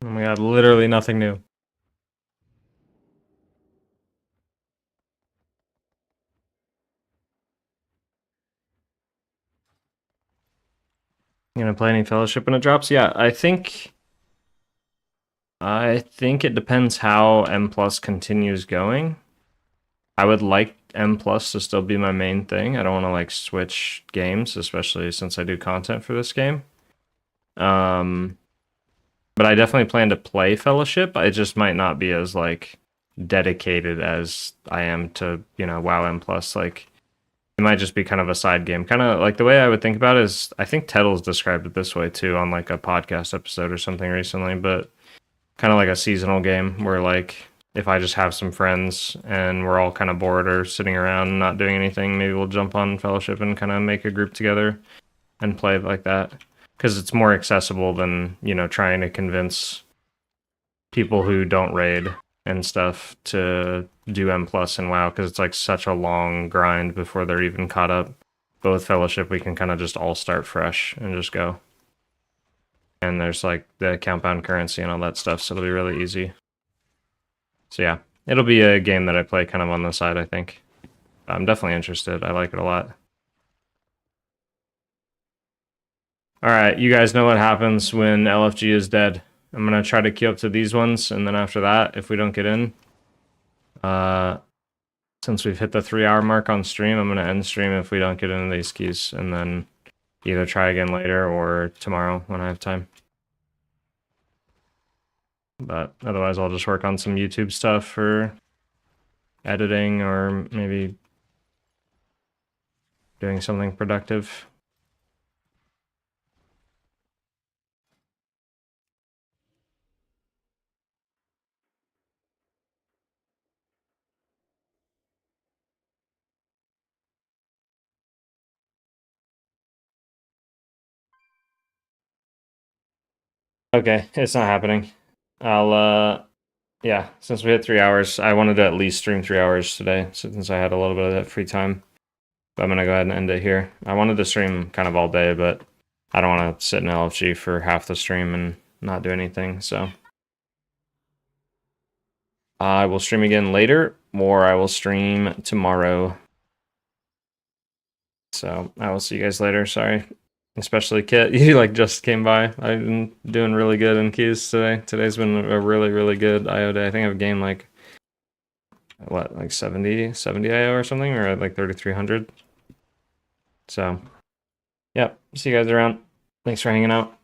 Oh my god, literally nothing new. You gonna play any fellowship when it drops? Yeah, I think it depends how M plus continues going. I would like M plus to still be my main thing. I don't want to like switch games, especially since I do content for this game. But I definitely plan to play fellowship. I just might not be as like dedicated as I am to, you know, WoW M+. Like, it might just be kind of a side game. Kind of like the way I would think about it is, I think Tettles described it this way too on like a podcast episode or something recently, but kind of like a seasonal game where like if I just have some friends and we're all kind of bored or sitting around not doing anything, maybe we'll jump on Fellowship and kind of make a group together and play like that. Because it's more accessible than, you know, trying to convince people who don't raid and stuff to do M+ and WoW, because it's like such a long grind before they're even caught up. But with Fellowship, we can kind of just all start fresh and just go. And there's like the account bound currency and all that stuff, so it'll be really easy. So yeah, it'll be a game that I play kind of on the side, I think. I'm definitely interested. I like it a lot. Alright, you guys know what happens when LFG is dead. I'm going to try to queue up to these ones, and then after that, if we don't get in, since we've hit the 3-hour mark on stream, I'm going to end stream if we don't get into these keys, and then either try again later or tomorrow when I have time. But otherwise, I'll just work on some YouTube stuff for editing or maybe doing something productive. Okay, it's not happening. I'll, yeah, since we hit 3 hours, I wanted to at least stream 3 hours today, since I had a little bit of that free time. But I'm going to go ahead and end it here. I wanted to stream kind of all day, but I don't want to sit in LFG for half the stream and not do anything, so. I will stream again later, or I will stream tomorrow. So, I will see you guys later, sorry. Especially Kit, you like just came by. I've been doing really good in keys today. Today's been a really, really good IO day. I think I've gained like, what, like 70 IO or something, or like 3,300. So, yeah, see you guys around. Thanks for hanging out.